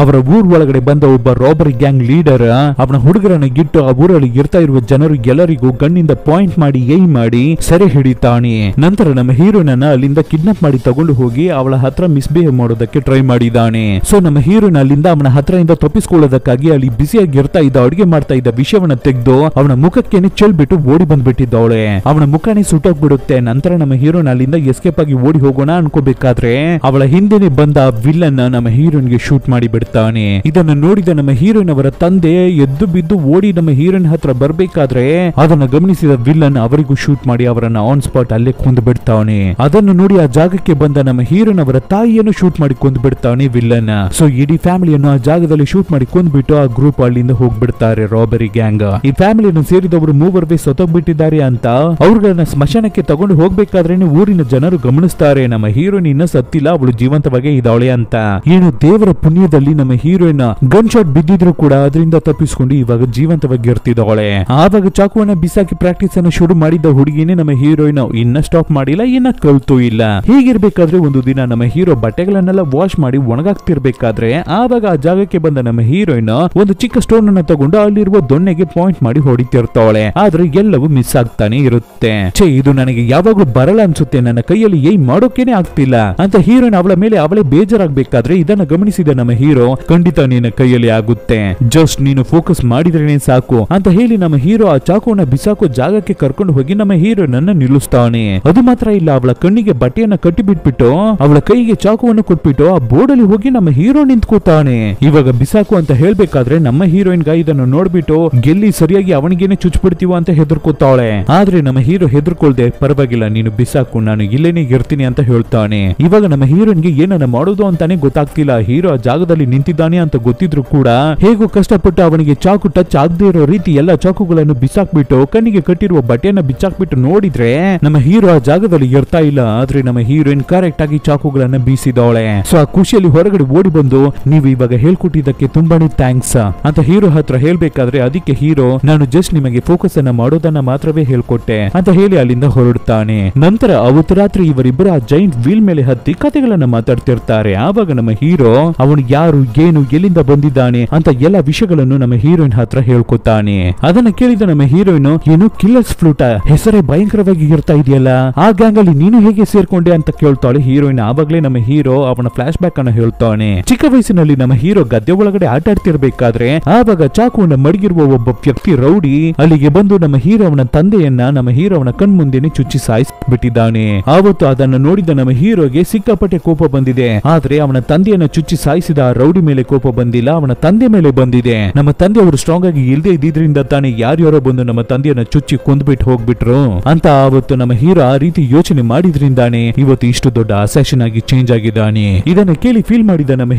ಅವರ ಊರ್ ಒಳಗಡೆ ಬಂದ ಒಬ್ಬ ರಾಬರಿ ಗ್ಯಾಂಗ್ ಲೀಡರ್ ಅವನ ಹುಡುಗರನ್ನ ಗಿಟ್ಟು ಆ ಊರಲ್ಲಿ ಇರ್ತಾ ಇರುವ ಜನರು ಎಲ್ಲರಿಗೂ ಗಣ್ಣಿಂದ ಪಾಯಿಂಟ್ ಮಾಡಿ ಏಯ್ ಮಾಡಿ ಸೆರೆ ಹಿಡಿತಾನೆ. ನಂತರ ನಮ್ಮ ಹೀರೋಯಿನ್ ಅಲ್ಲಿಂದ ಕಿಡ್ನಾಪ್ ಮಾಡಿ ತಗೊಂಡು ಹೋಗಿ ಅವಳ ಹತ್ರ ಮಿಸ್ಬಿಹೇವ್ ಮಾಡೋದಕ್ಕೆ ಟ್ರೈ ಮಾಡಿದಾನೆ. ಸೊ ನಮ್ಮ ಹೀರೋಯಿನ್ ಅಲ್ಲಿಂದ ಅವನ ಹತ್ರದಿಂದ ತಪ್ಪಿಸ್ಕೊಳ್ಳೋದಕ್ಕಾಗಿ ಅಲ್ಲಿ ಬಿಸಿಯಾಗಿ ಇರ್ತಾ ಇದ್ದ ಅಡುಗೆ ಮಾಡ್ತಾ ಇದ್ದ ವಿಷಯವನ್ನ ತೆಗೆದು ಅವನ ಮುಖಕ್ಕೇನೆ ಚೆಲ್ಬಿಟ್ಟು ಓಡಿ ಬಂದ್ಬಿಟ್ಟಿದ್ದವಳೆ. ಅವನ ಮುಖನೇ ಸುಟ್ಟೋಗ್ಬಿಡುತ್ತೆ. ನಂತರ ನಮ್ಮ ಹೀರೋಯಿನ್ ಅಲ್ಲಿಂದ ಎಸ್ಕೇಪ್ ಆಗಿ ಓಡಿ ಹೋಗೋಣ ಅನ್ಕೋಬೇಕಾದ್ರೆ ಅವಳ ಹಿಂದೆನೆ ಬಂದ ವಿಲ್ಲನ್ ನಮ್ಮ ಹೀರೋಯಿನ್ಗೆ ಶೂಟ್ ಮಾಡಿ ಬಿಡ್ತಾನೆ. ಇದನ್ನು ನೋಡಿದ ನಮ್ಮ ಹೀರೋಯಿನ್ ಅವರ ತಂದೆ ಎದ್ದು ಬಿದ್ದು ಓಡಿ ನಮ್ಮ ಹೀರೋಯಿನ್ ಹತ್ರ ಬರ್ಬೇಕಾದ್ರೆ ಅದನ್ನ ಗಮನಿಸಿದ ವಿಲ್ಲನ್ ಅವರಿಗೂ ಶೂಟ್ ಮಾಡಿ ಅವರನ್ನ ಆನ್ ಸ್ಪಾಟ್ ಅಲ್ಲೇ ಕೊಂದು ಬಿಡ್ತಾನೆ. ಅದನ್ನು ನೋಡಿ ಆ ಜಾಗಕ್ಕೆ ಬಂದ ನಮ್ಮ ಹೀರೋಯಿನ್ ಅವರ ತಾಯಿಯನ್ನು ಶೂಟ್ ಮಾಡಿ ಕೊಂದು ಬಿಡ್ತಾನೆ ವಿಲ್ಲನ್. ಸೊ ಇಡೀ ಫ್ಯಾಮಿಲಿಯನ್ನು ಆ ಜಾಗದಲ್ಲಿ ಶೂಟ್ ಮಾಡಿ ಕೊಂದ್ಬಿಟ್ಟು ಆ ಗ್ರೂಪ್ ಅಲ್ಲಿಂದ ಹೋಗ್ಬಿಡ್ತಾರೆ ರಾಬರಿ ಗ್ಯಾಂಗ್. ಈ ಫ್ಯಾಮಿಲಿಯನ್ನು ಸೇರಿದವರು ಮೂವರ್ವೇ ಸತ್ತೋಗ್ಬಿಟ್ಟಿದ್ದಾರೆ ಅಂತ ಅವ್ರಗಳನ್ನ ಸ್ಮಶಾನಕ್ಕೆ ತಗೊಂಡು ಹೋಗ್ಬೇಕಾದ್ರೆ ಊರಿನ ಜನರು ಗಮನಿಸ್ತಾರೆ ನಮ್ಮ ಹೀರೋಯಿನ್ ಇನ್ನ ಸತ್ತಿಲ್ಲ, ಅವಳು ಜೀವಂತವಾಗೇ ಇದ್ದಾಳೆ ಅಂತ. ಏನು ದೇವರ ಪುಣ್ಯದಲ್ಲಿ ನಮ್ಮ ಹೀರೋಯಿನ್ ಗನ್ ಶಾಟ್ ಬಿದ್ದಿದ್ರು ಕೂಡ ಅದರಿಂದ ತಪ್ಪಿಸ್ಕೊಂಡು ಇವಾಗ ಜೀವಂತವಾಗಿ ಇರ್ತಿದ್ದಾಳೆ. ಆವಾಗ ಚಾಕುವನ್ನ ಬಿಸಾಕಿ ಪ್ರಾಕ್ಟೀಸ್ ಅನ್ನು ಶುರು ಮಾಡಿದ್ದ ಹುಡುಗಿನೇ ನಮ್ಮ ಹೀರೋಯಿನ್ ಇನ್ನ ಸ್ಟಾಪ್ ಮಾಡಿಲ್ಲ, ಇನ್ನ ಕಲ್ತೂ ಇಲ್ಲ. ಹೀಗಿರ್ಬೇಕಾದ್ರೆ ಒಂದು ದಿನ ನಮ್ಮ ಹೀರೋ ಬಟ್ಟೆಗಳನ್ನೆಲ್ಲ ವಾಶ್ ಮಾಡಿ ಒಣಗಾಕ್ತಿರ್ಬೇಕಾದ್ರೆ ಆವಾಗ ಆ ಜಾಗಕ್ಕೆ ಬಂದ ನಮ್ಮ ಹೀರೋಯಿನ್ ಒಂದು ಚಿಕ್ಕ ಸ್ಟೋನ್ ಅನ್ನ ತಗೊಂಡು ಅಲ್ಲಿರುವ ದೊಣ್ಣೆಗೆ ಪಾಯಿಂಟ್ ಮಾಡಿ ಹೊಡಿತಿರ್ತಾಳೆ. ಆದ್ರೆ ಎಲ್ಲವೂ ಮಿಸ್ ಆಗ್ತಾನೆ ಇರುತ್ತೆ. ಇದು ನನಗೆ ಯಾವಾಗ್ಲೂ ಬರಲ್ಲ ಅನ್ಸುತ್ತೆ, ನನ್ನ ಕೈಯಲ್ಲಿ ಏನ್ ಮಾಡೋಕೇನೆ ಆಗ್ತಿಲ್ಲ ಅಂತ ಹೀರೋಯಿನ್ ಅವಳ ಮೇಲೆ ಅವಳೇ ಬೇಜಾರಾಗ್ಬೇಕಾದ್ರೆ ಇದನ್ನ ಗಮನಿಸಿದ ನಮ್ಮ ಹೀರೋ ಖಂಡಿತ ನಿನ್ನ ಕೈಯಲ್ಲಿ ಆಗುತ್ತೆ, ಜಸ್ಟ್ ನೀನು ಫೋಕಸ್ ಮಾಡಿದ್ರೇನೆ ಸಾಕು ಅಂತ ಹೇಳಿ ನಮ್ಮ ಹೀರೋ ಆ ಚಾಕುವನ್ನ ಬಿಸಾಕೋ ಜಾಗಕ್ಕೆ ಕರ್ಕೊಂಡು ಹೋಗಿ ನಮ್ಮ ಹೀರೋಯಿನ್ ಅನ್ನ ನಿಲ್ಲಿಸ್ತಾನೆ. ಅದು ಮಾತ್ರ ಇಲ್ಲ, ಅವಳ ಕಣ್ಣಿಗೆ ಬಟ್ಟೆಯನ್ನ ಕಟ್ಟಿ ಬಿಟ್ಬಿಟ್ಟು ಅವಳ ಕೈಗೆ ಚಾಕುವನ್ನು ಕೊಟ್ಬಿಟ್ಟು ಆ ಬೋರ್ಡ್ ಅಲ್ಲಿ ಹೋಗಿ ನಮ್ಮ ಹೀರೋ ನಿಂತ್ಕೋತಾನೆ. ಇವಾಗ ಬಿಸಾಕು ಅಂತ ಹೇಳ್ಬೇಕಾದ್ರೆ ನಮ್ಮ ಹೀರೋಯಿನ್ ಇದನ್ನು ನೋಡ್ಬಿಟ್ಟು ಗೆಲ್ಲಿ ಸರಿಯಾಗಿ ಅವನಿಗೇನೆ ಚುಚ್ಚಿಬಿಡ್ತೀವ ಅಂತ ಹೆದರ್ಕೋತಾಳೆ. ಆದ್ರೆ ನಮ್ಮ ಹೀರೋ ಹೆದರ್ಕೊಳ್ದೆ ಪರವಾಗಿಲ್ಲ ನೀನು ಬಿಸಾಕು, ನಾನು ಇಲ್ಲೇನೆ ಇರ್ತೀನಿ ಅಂತ ಹೇಳ್ತಾನೆ. ಇವಾಗ ನಮ್ಮ ಹೀರೋಯಿನ್ಗೆ ಏನನ್ನ ಮಾಡೋದು ಅಂತಾನೆ ಗೊತ್ತಾಗ್ತಿಲ್ಲ. ಹೀರೋ ಆ ಜಾಗದಲ್ಲಿ ನಿಂತಿದ್ದಾನೆ ಅಂತ ಗೊತ್ತಿದ್ರು ಕೂಡ ಹೇಗೋ ಕಷ್ಟಪಟ್ಟು ಅವನಿಗೆ ಚಾಕು ಟಚ್ ಆಗದೆ ಇರೋ ರೀತಿ ಎಲ್ಲ ಚಾಕುಗಳನ್ನು ಬಿಸಾಕ್ಬಿಟ್ಟು ಕಣ್ಣಿಗೆ ಕಟ್ಟಿರುವ ಬಟ್ಟೆಯನ್ನ ಬಿಚ್ಚಾಕ್ಬಿಟ್ಟು ನೋಡಿದ್ರೆ ನಮ್ಮ ಹೀರೋ ಆ ಜಾಗದಲ್ಲಿ ಇರ್ತಾ ಇಲ್ಲ. ಆದ್ರೆ ನಮ್ಮ ಹೀರೋಯಿನ್ ಕರೆಕ್ಟ್ ಆಗಿ ಚಾಕುಗಳನ್ನ ಬೀಸಿದವಳೆ. ಸೊ ಆ ಖುಷಿಯಲ್ಲಿ ಹೊರಗಡೆ ಓಡಿ ಬಂದು ನೀವು ಇವಾಗ ಹೇಳ್ಕೊಟ್ಟಿದ್ದಕ್ಕೆ ತುಂಬಾನೇ ಥ್ಯಾಂಕ್ಸ್ ಅಂತ ಹೀರೋ ಹತ್ರ ಹೇಳ್ಬೇಕಾದ್ರೆ ಅದಕ್ಕೆ ಹೀರೋ ನಾನು ಜಸ್ಟ್ ನಿಮಗೆ ಫೋಕಸ್ ಅನ್ನ ಮಾಡೋದನ್ನ ಮಾತ್ರವೇ ಹೇಳ್ಕೊಟ್ಟೆ ಅಂತ ಹೇಳಿ ಅಲ್ಲಿಂದ ಹೊರಡ್ತಾನೆ. ನಂತರ ಅವತ್ತು ರಾತ್ರಿ ಇವರಿಬ್ಬರು ಆ ಜೈಂಟ್ ವೀಲ್ ಮೇಲೆ ಹತ್ತಿ ಕಥೆಗಳನ್ನ ಮಾತಾಡ್ತಿರ್ತಾರೆ. ಆವಾಗ ನಮ್ಮ ಹೀರೋ ಅವನು ಯಾರು ಏನು ಎಲ್ಲಿಂದ ಬಂದಿದ್ದಾನೆ ಅಂತ ಎಲ್ಲ ವಿಷಯಗಳನ್ನು ನಮ್ಮ ಹೀರೋಯಿನ್ ಹತ್ರ ಹೇಳ್ಕೊತಾನೆ. ಅದನ್ನ ಕೇಳಿದ ನಮ್ಮ ಹೀರೋಯಿನ್ ಏನು ಕಿಲ್ಲರ್ಸ್ ಫ್ಲೂಟ ಹೆಸರೇ ಭಯಂಕರವಾಗಿ ಇರ್ತಾ ಇದೆಯಲ್ಲ, ಆ ಗ್ಯಾಂಗ್ ಅಲ್ಲಿ ನೀನು ಹೇಗೆ ಸೇರ್ಕೊಂಡೆ ಅಂತ ಕೇಳ್ತಾಳೆ ಹೀರೋಯಿನ್. ಆವಾಗ್ಲೇ ನಮ್ಮ ಹೀರೋ ಅವನ ಫ್ಲಾಶ್ ಬ್ಯಾಕ್ ಅನ್ನು ಹೇಳ್ತಾನೆ. ಚಿಕ್ಕ ವಯಸ್ಸಿನಲ್ಲಿ ನಮ್ಮ ಹೀರೋ ಗದ್ದೆ ಒಳಗಡೆ ಆಟ ಆಡ್ತಿರ್ಬೇಕಾದ್ರೆ ಆವಾಗ ಚಾಕುವನ್ನ ಮಡಗಿರುವ ಒಬ್ಬ ವ್ಯಕ್ತಿ ರೌಡಿ ಅಲ್ಲಿಗೆ ಬಂದು ನಮ್ಮ ಹೀರೋ ಅವನ ತಂದೆಯನ್ನ ನಮ್ಮ ಹೀರೋ ಅವನ ಕಣ್ಮುಂದೆನೆ ಚುಚ್ಚಿ ಸಾಯಿಸ್ಬಿಟ್ಟಿದ್ದಾನೆ. ಆವತ್ತು ಅದನ್ನು ನೋಡಿದ ನಮ್ಮ ಹೀರೋಗೆ ಸಿಕ್ಕಾಪಟ್ಟೆ ಕೋಪ ಬಂದಿದೆ. ಆದ್ರೆ ಅವನ ತಂದೆಯನ್ನ ಚುಚ್ಚಿ ಸಾಯಿಸಿದ ಆ ರೌಡಿ ಮೇಲೆ ಕೋಪ ಬಂದಿಲ್ಲ, ಅವನ ತಂದೆ ಮೇಲೆ ಬಂದಿದೆ. ನಮ್ಮ ತಂದೆ ಅವರು ಸ್ಟ್ರಾಂಗ್ ಆಗಿ ಇಲ್ದೇ ಇದ್ದಿದ್ರಿಂದ ತಾನೇ ಯಾರ್ಯಾರೋ ಬಂದು ನಮ್ಮ ತಂದೆಯನ್ನ ಚುಚ್ಚಿ ಕೊಂದ್ಬಿಟ್ಟು ಹೋಗ್ಬಿಟ್ರು ಅಂತ ಆವತ್ತು ನಮ್ಮ ಹೀರೋ ಆ ರೀತಿ ಯೋಚನೆ ಮಾಡಿದ್ರಿಂದಾನೆ ಇವತ್ತು ಇಷ್ಟು ದೊಡ್ಡ ಅಸಾಸಿನ್ ಆಗಿ ಚೇಂಜ್ ಆಗಿದ್ದಾನೆ. ಇದನ್ನ ಕೇಳಿ ಫೀಲ್ ಮಾಡಿದ ನಮ್ಮ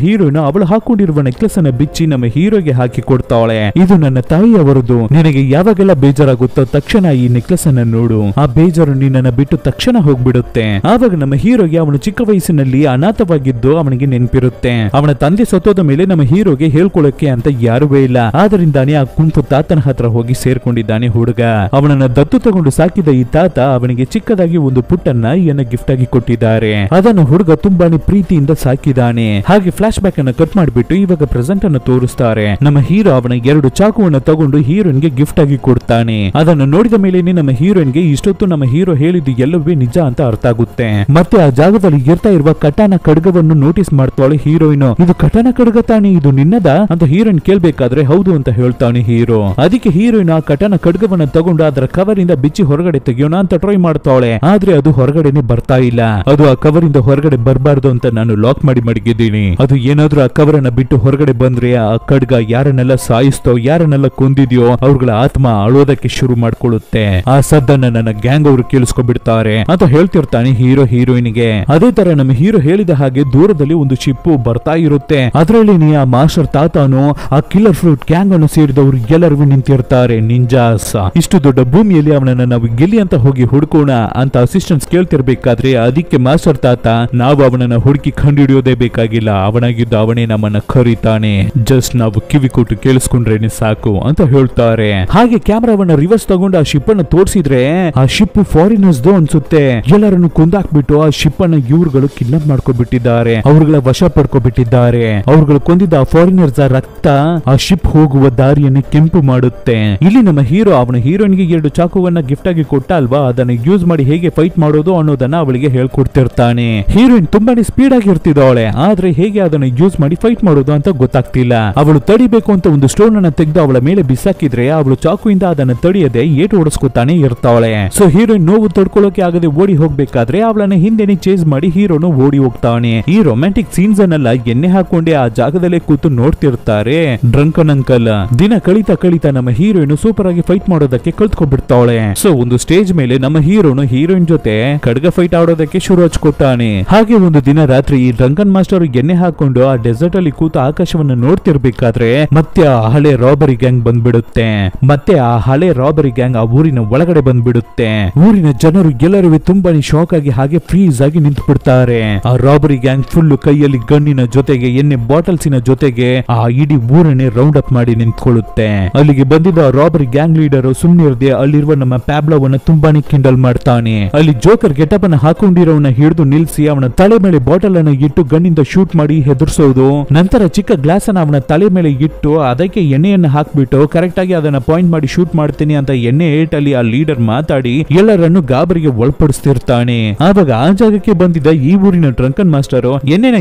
ಹೀರೋಯಿನ್ ಅವಳು ಹಾಕೊಂಡಿರುವ ನೆಕ್ಲೆಸ್ ಅನ್ನ ಬಿಚ್ಚಿ ನಮ್ಮ ಹೀರೋಗೆ ಹಾಕಿ ಕೊಡ್ತಾಳೆ. ಇದು ನನ್ನ ತಾಯಿಯವರದು, ನಿನಗೆ ಯಾವಾಗೆಲ್ಲ ಬೇಜಾರಾಗುತ್ತೋ ತಕ್ಷಣ ಈ ನೆಕ್ಲೆಸ್ ಅನ್ನ ನೋಡು, ಆ ಬೇಜಾರು ನಿನ್ನನ್ನ ಬಿಟ್ಟು ತಕ್ಷಣ ಹೋಗ್ಬಿಡುತ್ತೆ. ಆವಾಗ ನಮ್ಮ ಹೀರೋಗೆ ಅವನು ಚಿಕ್ಕ ವಯಸ್ಸಿನಲ್ಲಿ ಅನಾಥವಾಗಿದ್ದು ಅವನಿಗೆ ನೆನಪಿರುತ್ತೆ. ಅವನ ತಂದೆ ಸತ್ತೋದ ಮೇಲೆ ನಮ್ಮ ಹೀರೋಗೆ ಹೇಳ್ಕೊಳ್ಳಕ್ಕೆ ಅಂತ ಯಾರುವೇ ಇಲ್ಲ. ಆದ್ದರಿಂದಾನೇ ಆ ಕುಂಪು ತಾತನ ಹತ್ರ ಹೋಗಿ ಸೇರ್ಕೊಂಡಿದ್ದಾನೆ ಹುಡುಗ. ಅವನನ್ನ ದತ್ತು ತಗೊಂಡು ಸಾಕಿದ ಈ ತಾತ ಅವನಿಗೆ ಚಿಕ್ಕದಾಗಿ ಒಂದು ಪುಟ್ಟ ನಾಯಿಯನ್ನ ಗಿಫ್ಟ್ ಆಗಿ ಕೊಟ್ಟಿದ್ದಾರೆ. ಅದನ್ನು ಹುಡುಗ ತುಂಬಾನೇ ಪ್ರೀತಿಯಿಂದ ಸಾಕಿದ್ದಾನೆ. ಹಾಗೆ ಫ್ಲಾಶ್ ಬ್ಯಾಕ್ ಅನ್ನ ಕಟ್ ಮಾಡಿಬಿಟ್ಟು ಇವಾಗ ಪ್ರೆಸೆಂಟ್ ಅನ್ನು ತೋರಿಸ್ತಾರೆ. ನಮ್ಮ ಹೀರೋ ಅವನ 2 ಚಾಕುವನ್ನು ತಗೊಂಡು ಹೀರೋಯಿನ್ಗೆ ಗಿಫ್ಟ್ ಆಗಿ ಕೊಡ್ತಾನೆ. ಅದನ್ನು ನೋಡಿದ ಮೇಲೇನೆ ನಮ್ಮ ಹೀರೋಯಿನ್ಗೆ ಇಷ್ಟೊತ್ತು ನಮ್ಮ ಹೀರೋ ಹೇಳಿದ್ದು ಎಲ್ಲವೇ ನಿಜ ಅಂತ ಅರ್ಥ ಆಗುತ್ತೆ. ಮತ್ತೆ ಆ ಜಾಗದಲ್ಲಿ ಇರ್ತಾ ಇರುವ ಕಟಾನ ಖಡ್ಗವನ್ನು ನೋಟಿಸ್ ಮಾಡ್ತಾಳೆ ಹೀರೋಯಿನ್. ಇದು ಕಟಾನ ಖಡ್ಗ ತಾನೆ, ಇದು ನಿನ್ನದ ಅಂತ ಹೀರೋಯಿನ್ ಕೇಳ್ಬೇಕಾದ್ರೆ ಹೌದು ಅಂತ ಹೇಳ್ತಾನೆ ಹೀರೋ. ಅದಕ್ಕೆ ಹೀರೋಯಿನ್ ಆ ಕಟಾನ ಖಡ್ಗವನ್ನ ತಗೊಂಡು ಅದರ ಕವರ್ ಇಂದ ಬಿಚ್ಚಿ ಹೊರಗಡೆ ತೆಗಿಯೋಣ ಅಂತ ಟ್ರೈ ಮಾಡ್ತಾಳೆ. ಆದ್ರೆ ಅದು ಹೊರಗಡೆನೆ ಬರ್ತಾ ಇಲ್ಲ. ಅದು ಆ ಕವರ್ ಇಂದ ಹೊರಗಡೆ ಬರಬಾರ್ದು ಅಂತ ನಾನು ಲಾಕ್ ಮಾಡಿ ಮಡಗಿದ್ದೀನಿ. ಅದು ಏನಾದ್ರೂ ಆ ಕವರ್ ಅನ್ನ ಬಿಟ್ಟು ಹೊರಗಡೆ ಬಂದ್ರೆ ಆ ಖಡ್ಗ ಯಾರನ್ನೆಲ್ಲ ಸಾಯಿಸ್ತೋ ಯಾರನ್ನೆಲ್ಲ ಕೊಂದಿದ್ಯೋ ಅವ್ರಗಳ ಆತ್ಮ ಅಳೋದಕ್ಕೆ ಶುರು ಮಾಡ್ಕೊಳ್ಳುತ್ತೆ. ಆ ಸದ್ದನ್ನ ನನ್ನ ಗ್ಯಾಂಗ್ ಅವರು ಕೇಳಿಸ್ಕೊಬಿಡ್ತಾರೆ ಅಂತ ಹೇಳ್ತಿರ್ತಾನೆ ಹೀರೋ ಹೀರೋಯಿನ್ಗೆ. ಅದೇ ತರ ನಮ್ಮ ಹೀರೋ ಹೇಳಿದ ಹಾಗೆ ದೂರದಲ್ಲಿ ಒಂದು ಶಿಪ್ಪು ಬರ್ತಾ ಇರುತ್ತೆ. ಅದರಲ್ಲಿ ಆ ಮಾಸ್ಟರ್ ತಾತನು ಆ ಕಿಲ್ಲರ್ ಫ್ರೂಟ್ ಗ್ಯಾಂಗ್ ಅನ್ನು ಸೇರಿದವರು ಎಲ್ಲರಿಗೂ ನಿಂತಿರ್ತಾರೆ, ನಿಂಜಾಸ್. ಇಷ್ಟು ದೊಡ್ಡ ಭೂಮಿಯಲ್ಲಿ ಅವನನ್ನ ನಾವು ಗೆಲ್ಲಿ ಅಂತ ಹೋಗಿ ಹುಡುಕೋಣ ಅಂತ ಅಸಿಸ್ಟೆಂಟ್ಸ್ ಕೇಳ್ತಿರ್ಬೇಕಾದ್ರೆ ಅದಕ್ಕೆ ಮಾಸ್ಟರ್ ತಾತ, ನಾವು ಅವನನ್ನ ಹುಡುಕಿ ಕಂಡುಹಿಡಿಯೋದೇ ಬೇಕಾಗಿಲ್ಲ, ಅವನಾಗಿದ್ದು ಅವನೇ ನಮ್ಮನ್ನ ಕರೀತಾನೆ, ಜಸ್ಟ್ ನಾವು ಕಿವಿ ಕೊಟ್ಟು ಕೇಳಿಸ್ಕೊಂಡ್ರೇನೆ ಸಾಕು ಅಂತ ಹೇಳ್ತಾರೆ. ಹಾಗೆ ಕ್ಯಾಮ್ರಾವನ್ನ ರಿವರ್ಸ್ ತಗೊಂಡು ಆ ಶಿಪ್ ಅನ್ನು ತೋರಿಸಿದ್ರೆ ಆ ಶಿಪ್ ಫಾರಿನರ್ಸ್ ಅನ್ಸುತ್ತೆ. ಎಲ್ಲರನ್ನು ಕೊಂದಾಕ್ಬಿಟ್ಟು ಆ ಶಿಪ್ ಅನ್ನ ಇವ್ರುಗಳು ಕಿಡ್ನಾಪ್ ಮಾಡ್ಕೊಬಿಟ್ಟಿದ್ದಾರೆ, ಅವ್ರಗಳ ವಶ ಪಡ್ಕೊಬಿಟ್ಟಿದ್ದಾರೆ. ಅವ್ರುಗಳು ಕೊಂದಿದ್ದ ಆ ಫಾರಿನರ್ಸ್ ರಕ್ತ ಆ ಶಿಪ್ ಹೋಗುವ ದಾರಿಯನ್ನು ಕೆಂಪು ಮಾಡುತ್ತೆ. ಇಲ್ಲಿ ನಮ್ಮ ಹೀರೋ ಅವನ ಹೀರೋಯಿನ್ಗೆ 2 ಚಾಕುವನ್ನ ಗಿಫ್ಟ್ ಆಗಿ ಕೊಟ್ಟ ಅಲ್ವಾ, ಅದನ್ನ ಯೂಸ್ ಮಾಡಿ ಹೇಗೆ ಫೈಟ್ ಮಾಡೋದು ಅನ್ನೋದನ್ನ ಅವಳಿಗೆ ಹೇಳ್ಕೊಡ್ತಿರ್ತಾನೆ. ಹೀರೋಯಿನ್ ತುಂಬಾನೇ ಸ್ಪೀಡ್ ಆಗಿ ಇರ್ತಿದ್ದಾಳೆ, ಆದ್ರೆ ಹೇಗೆ ಅದನ್ನ ಯೂಸ್ ಮಾಡಿ ಫೈಟ್ ಮಾಡೋದು ಅಂತ ಗೊತ್ತಾಗ್ತಿಲ್ಲ. ಅವಳು ತಡಿಬೇಕು ಅಂತ ಒಂದು ಸ್ಟೋನ್ ಅನ್ನ ತೆಗೆದು ಅವಳ ಮೇಲೆ ಬಿಸಾಕಿದ್ರೆ ಅವಳು ಚಾಕುವಿಂದ ಅದನ್ನ ತಡಿಯದೆ ಏಟು ಓಡಿಸ್ಕೊತಾನೆ ಇರ್ತಾಳೆ. ಸೊ ಹೀರೋಯಿನ್ ನೋವು ತಡ್ಕೊಳ್ಳೋಕೆ ಆಗದೆ ಓಡಿ ಹೋಗ್ಬೇಕಾದ್ರೆ ಅವಳನ್ನ ಹಿಂದೆನೆ ಚೇಸ್ ಮಾಡಿ ಹೀರೋನು ಓಡಿ ಹೋಗ್ತಾನೆ. ಈ ರೊಮ್ಯಾಂಟಿಕ್ ಸೀನ್ಸ್ ಅನ್ನೆಲ್ಲ ಎಣ್ಣೆ ಹಾಕೊಂಡೆ ಆ ಜಾಗದಲ್ಲೇ ಕೂತು ನೋಡ್ತಿರ್ತಾರೆ ಡ್ರಂಕನ್ ಅಂಕಲ್. ದಿನ ಕಳಿತಾ ನಮ್ಮ ಹೀರೋಯಿನ್ ಸೂಪರ್ ಆಗಿ ಫೈಟ್ ಮಾಡೋದಕ್ಕೆ ಕಲ್ತ್ಕೊಂಡ್ಬಿಡ್ತಾಳೆ. ಸೊ ಒಂದು ಸ್ಟೇಜ್ ಮೇಲೆ ನಮ್ಮ ಹೀರೋನು ಹೀರೋಯಿನ್ ಜೊತೆ ಖಡ್ಗ ಫೈಟ್ ಆಡೋದಕ್ಕೆ ಶುರು ಹಚ್ಕೊತಾನೆ. ಹಾಗೆ ಒಂದು ದಿನ ರಾತ್ರಿ ಈ ಡ್ರಂಕನ್ ಮಾಸ್ಟರ್ ಎಣ್ಣೆ ಹಾಕೊಂಡು ಆ ಡೆಸರ್ಟ್ ಅಲ್ಲಿ ಕೂತು ಆಕಾಶವನ್ನು ನೋಡ್ತಿರ್ಬೇಕಾದ್ರೆ ಮತ್ತೆ ಆ ಹಳೆ ರಾಬರಿ ಗ್ಯಾಂಗ್ ಬಂದ್ಬಿಡುತ್ತೆ. ಮತ್ತೆ ಆ ಹಳೆ ರಾಬರಿ ಗ್ಯಾಂಗ್ ಆ ಊರಿನ ಒಳಗಡೆ ಬಂದ್ಬಿಡುತ್ತೆ. ಊರಿನ ಜನರು ಎಲ್ಲರೂ ತುಂಬಾನೇ ಶಾಕ್ ಆಗಿ ಹಾಗೆ ಫ್ರೀಸ್ ಆಗಿ ನಿಂತು ಬಿಡ್ತಾರೆ. ಆ ರಾಬರಿ ಗ್ಯಾಂಗ್ ಫುಲ್ ಕೈಯಲ್ಲಿ ಗನ್ನಿನ ಜೊತೆಗೆ ಎಣ್ಣೆ ಬಾಟಲ್ಸಿನ ಜೊತೆಗೆ ಆ ಇಡೀ ಊರನ್ನೇ ರೌಂಡ್ ಅಪ್ ಮಾಡಿ ನಿಂತ್ಕೊಳ್ಳುತ್ತೆ. ಅಲ್ಲಿಗೆ ಬಂದಿದ್ದ ರಾಬರಿ ಗ್ಯಾಂಗ್ ಲೀಡರ್ ಸುಮ್ನೆ ಇರದೆ ಅಲ್ಲಿರುವ ನಮ್ಮ ಪ್ಯಾಬ್ಲೋವನ್ನ ತುಂಬಾನೇ ಕಿಂಡಲ್ ಮಾಡ್ತಾನೆ. ಅಲ್ಲಿ ಜೋಕರ್ ಗೆಟಪ್ ಅನ್ನ ಹಾಕೊಂಡಿರೋವನ್ನ ಹಿಡಿದು ನಿಲ್ಸಿ ಅವನ ತಲೆ ಮೇಲೆ ಬಾಟಲ್ ಅನ್ನ ಇಟ್ಟು ಗನ್ನಿಂದ ಶೂಟ್ ಮಾಡಿ ಹೆದರ್ಸೋದು. ನಂತರ ಚಿಕ್ಕ ಗ್ಲಾಸ್ ಅನ್ನ ಅವನ ತಲೆ ಮೇಲೆ ಇಟ್ಟು ಅದಕ್ಕೆ ಎಣ್ಣೆಯನ್ನ ಹಾಕ್ಬಿಟ್ಟು ಕರೆಕ್ಟ್ ಆಗಿ ಅದನ್ನ ಪಾಯಿಂಟ್ ಮಾಡಿ ಶೂಟ್ ಮಾಡ್ತೀನಿ ಅಂತ ಎಣ್ಣೆ ಏಟಲ್ಲಿ ಆ ಲೀಡರ್ ಮಾತಾಡಿ ಎಲ್ಲರನ್ನು ಗಾಬರಿಗೆ ಒಳಪಡಿಸ್ತಿರ್ತಾನೆ. ಆವಾಗ ಆ ಜಾಗಕ್ಕೆ ಬಂದಿದ್ದ ಈ ಊರಿನ ಡ್ರಂಕನ್ ಮಾಸ್ಟರ್ ಎಣ್ಣೆನ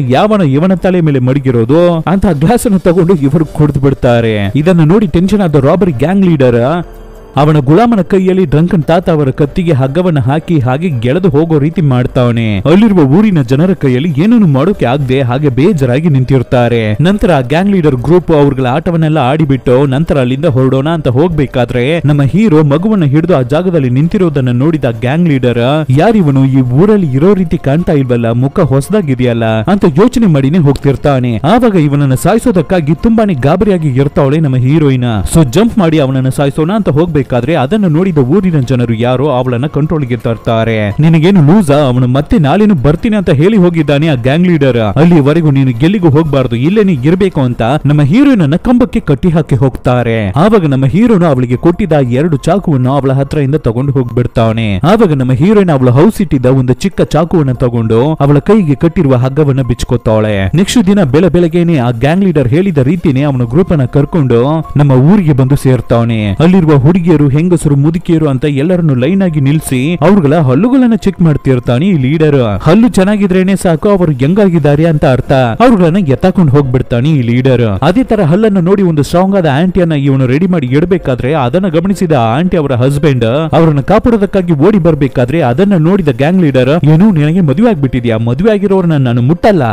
ಇವನ ತಲೆ ಮೇಲೆ ಮಡಗಿರೋದು ಅಂತ ಗ್ಲಾಸ್ ಅನ್ನು ತಗೊಂಡು ಇವರು ಕುಡಿದು ಬಿಡ್ತಾರೆ. ಇದನ್ನು ನೋಡಿ ಟೆನ್ಷನ್ ಆದ ರಾಬರಿ ಗ್ಯಾಂಗ್ ಲೀಡರ್ ಅವನ ಗುಲಾಮನ ಕೈಯಲ್ಲಿ ಡ್ರಂಕನ್ ತಾತ ಅವರ ಕತ್ತಿಗೆ ಹಗ್ಗವನ್ನ ಹಾಕಿ ಹಾಗೆ ಗೆಳೆದು ಹೋಗೋ ರೀತಿ ಮಾಡ್ತಾವನೆ. ಅಲ್ಲಿರುವ ಊರಿನ ಜನರ ಕೈಯಲ್ಲಿ ಏನನ್ನು ಮಾಡೋಕೆ ಆಗದೆ ಹಾಗೆ ಬೇಜಾರಾಗಿ ನಿಂತಿರ್ತಾರೆ. ನಂತರ ಆ ಗ್ಯಾಂಗ್ ಲೀಡರ್ ಗ್ರೂಪ್ ಅವ್ರಗಳ ಆಟವನ್ನೆಲ್ಲ ಆಡಿಬಿಟ್ಟು ನಂತರ ಅಲ್ಲಿಂದ ಹೊರಡೋಣ ಅಂತ ಹೋಗ್ಬೇಕಾದ್ರೆ ನಮ್ಮ ಹೀರೋ ಮಗುವನ್ನ ಹಿಡಿದು ಆ ಜಾಗದಲ್ಲಿ ನಿಂತಿರೋದನ್ನ ನೋಡಿದ ಗ್ಯಾಂಗ್ ಲೀಡರ್, ಯಾರಿವನು ಈ ಊರಲ್ಲಿ ಇರೋ ರೀತಿ ಕಾಣ್ತಾ ಇಲ್ವಲ್ಲ, ಮುಖ ಹೊಸದಾಗಿದೆಯಲ್ಲ ಅಂತ ಯೋಚನೆ ಮಾಡಿನೇ ಹೋಗ್ತಿರ್ತಾನೆ. ಆವಾಗ ಇವನನ್ನ ಸಾಯಿಸೋದಕ್ಕಾಗಿ ತುಂಬಾನೇ ಗಾಬರಿಯಾಗಿ ಇರ್ತಾವಳೆ ನಮ್ಮ ಹೀರೋಯಿನ್. ಸೊ ಜಂಪ್ ಮಾಡಿ ಅವನನ್ನ ಸಾಯಿಸೋಣ ಅಂತ ಹೋಗ್ಬೇಕು. ಅದನ್ನು ನೋಡಿದ ಊರಿನ ಜನರು ಯಾರೋ ಅವಳನ್ನ ಕಂಟ್ರೋಲ್ಗೆ ತರ್ತಾರೆ. ನಿನಗೇನು ಲೂಸಾ, ಅವನು ಮತ್ತೆ ನಾಳೆನು ಬರ್ತೀನಿ ಅಂತ ಹೇಳಿ ಹೋಗಿದ್ದಾನೆ ಆ ಗ್ಯಾಂಗ್ ಲೀಡರ್. ಅಲ್ಲಿವರೆಗೂ ನೀನು ಗೆಲ್ಲಿಗೂ ಹೋಗ್ಬಾರ್ದು, ಇಲ್ಲೇ ನೀ ಇರಬೇಕು ಅಂತ ನಮ್ಮ ಹೀರೋಯಿನ್ ಅನ್ನ ಕಂಬಕ್ಕೆ ಕಟ್ಟಿ ಹಾಕಿ ಹೋಗ್ತಾರೆ. ಆವಾಗ ನಮ್ಮ ಹೀರೋನು ಅವಳಿಗೆ ಕೊಟ್ಟಿದ್ದ 2 ಚಾಕುವನ್ನು ಅವಳ ಹತ್ರದಿಂದ ತಗೊಂಡು ಹೋಗ್ಬಿಡ್ತಾನೆ. ಆವಾಗ ನಮ್ಮ ಹೀರೋಯಿನ್ ಅವಳ ಹೌಸ್ ಇಟ್ಟಿದ್ದ ಒಂದು ಚಿಕ್ಕ ಚಾಕುವನ್ನ ತಗೊಂಡು ಅವಳ ಕೈಗೆ ಕಟ್ಟಿರುವ ಹಗ್ಗವನ್ನ ಬಿಚ್ಕೋತಾಳೆ. ನೆಕ್ಸ್ಟ್ ದಿನ ಬೆಳಗ್ಗೆನೆ ಆ ಗ್ಯಾಂಗ್ ಲೀಡರ್ ಹೇಳಿದ ರೀತಿನೇ ಅವನ ಗ್ರೂಪ್ ಅನ್ನ ಕರ್ಕೊಂಡು ನಮ್ಮ ಊರಿಗೆ ಬಂದು ಸೇರ್ತಾನೆ. ಅಲ್ಲಿರುವ ಹುಡುಗಿಯರು, ಹೆಂಗಸರು, ಮುದುಕಿಯರು ಅಂತ ಎಲ್ಲರನ್ನು ಲೈನ್ ಆಗಿ ನಿಲ್ಸಿ ಅವ್ರಗಳ ಹಲ್ಲುಗಳನ್ನ ಚೆಕ್ ಮಾಡ್ತಿರ್ತಾನೆ ಈ ಲೀಡರ್. ಹಲ್ಲು ಚೆನ್ನಾಗಿದ್ರೇನೆ ಸಾಕು ಅವರು ಹೆಂಗಾಗಿದ್ದಾರೆ ಅಂತ ಅರ್ಥ. ಅವ್ರಗಳನ್ನ ಎತ್ತಾಕೊಂಡು ಹೋಗ್ಬಿಡ್ತಾನೆ ಈ ಲೀಡರ್. ಅದೇ ತರ ಹಲ್ಲನ್ನ ನೋಡಿ ಒಂದು ಸ್ಟ್ರಾಂಗ್ ಆದ ಆಂಟಿಯನ್ನ ಇವನು ರೆಡಿ ಮಾಡಿ ಇಡಬೇಕಾದ್ರೆ ಅದನ್ನ ಗಮನಿಸಿದ ಆಂಟಿ ಅವರ ಹಸ್ಬೆಂಡ್ ಅವರನ್ನ ಕಾಪಾಡೋದಕ್ಕಾಗಿ ಓಡಿ ಬರ್ಬೇಕಾದ್ರೆ ಅದನ್ನ ನೋಡಿದ ಗ್ಯಾಂಗ್ ಲೀಡರ್, ಏನು ನಿನಗೆ ಮದುವೆ ಆಗ್ಬಿಟ್ಟಿದ್ಯಾ, ಮದುವೆ ಆಗಿರೋರ್ನ ನಾನು ಮುಟ್ಟಲ್ಲ,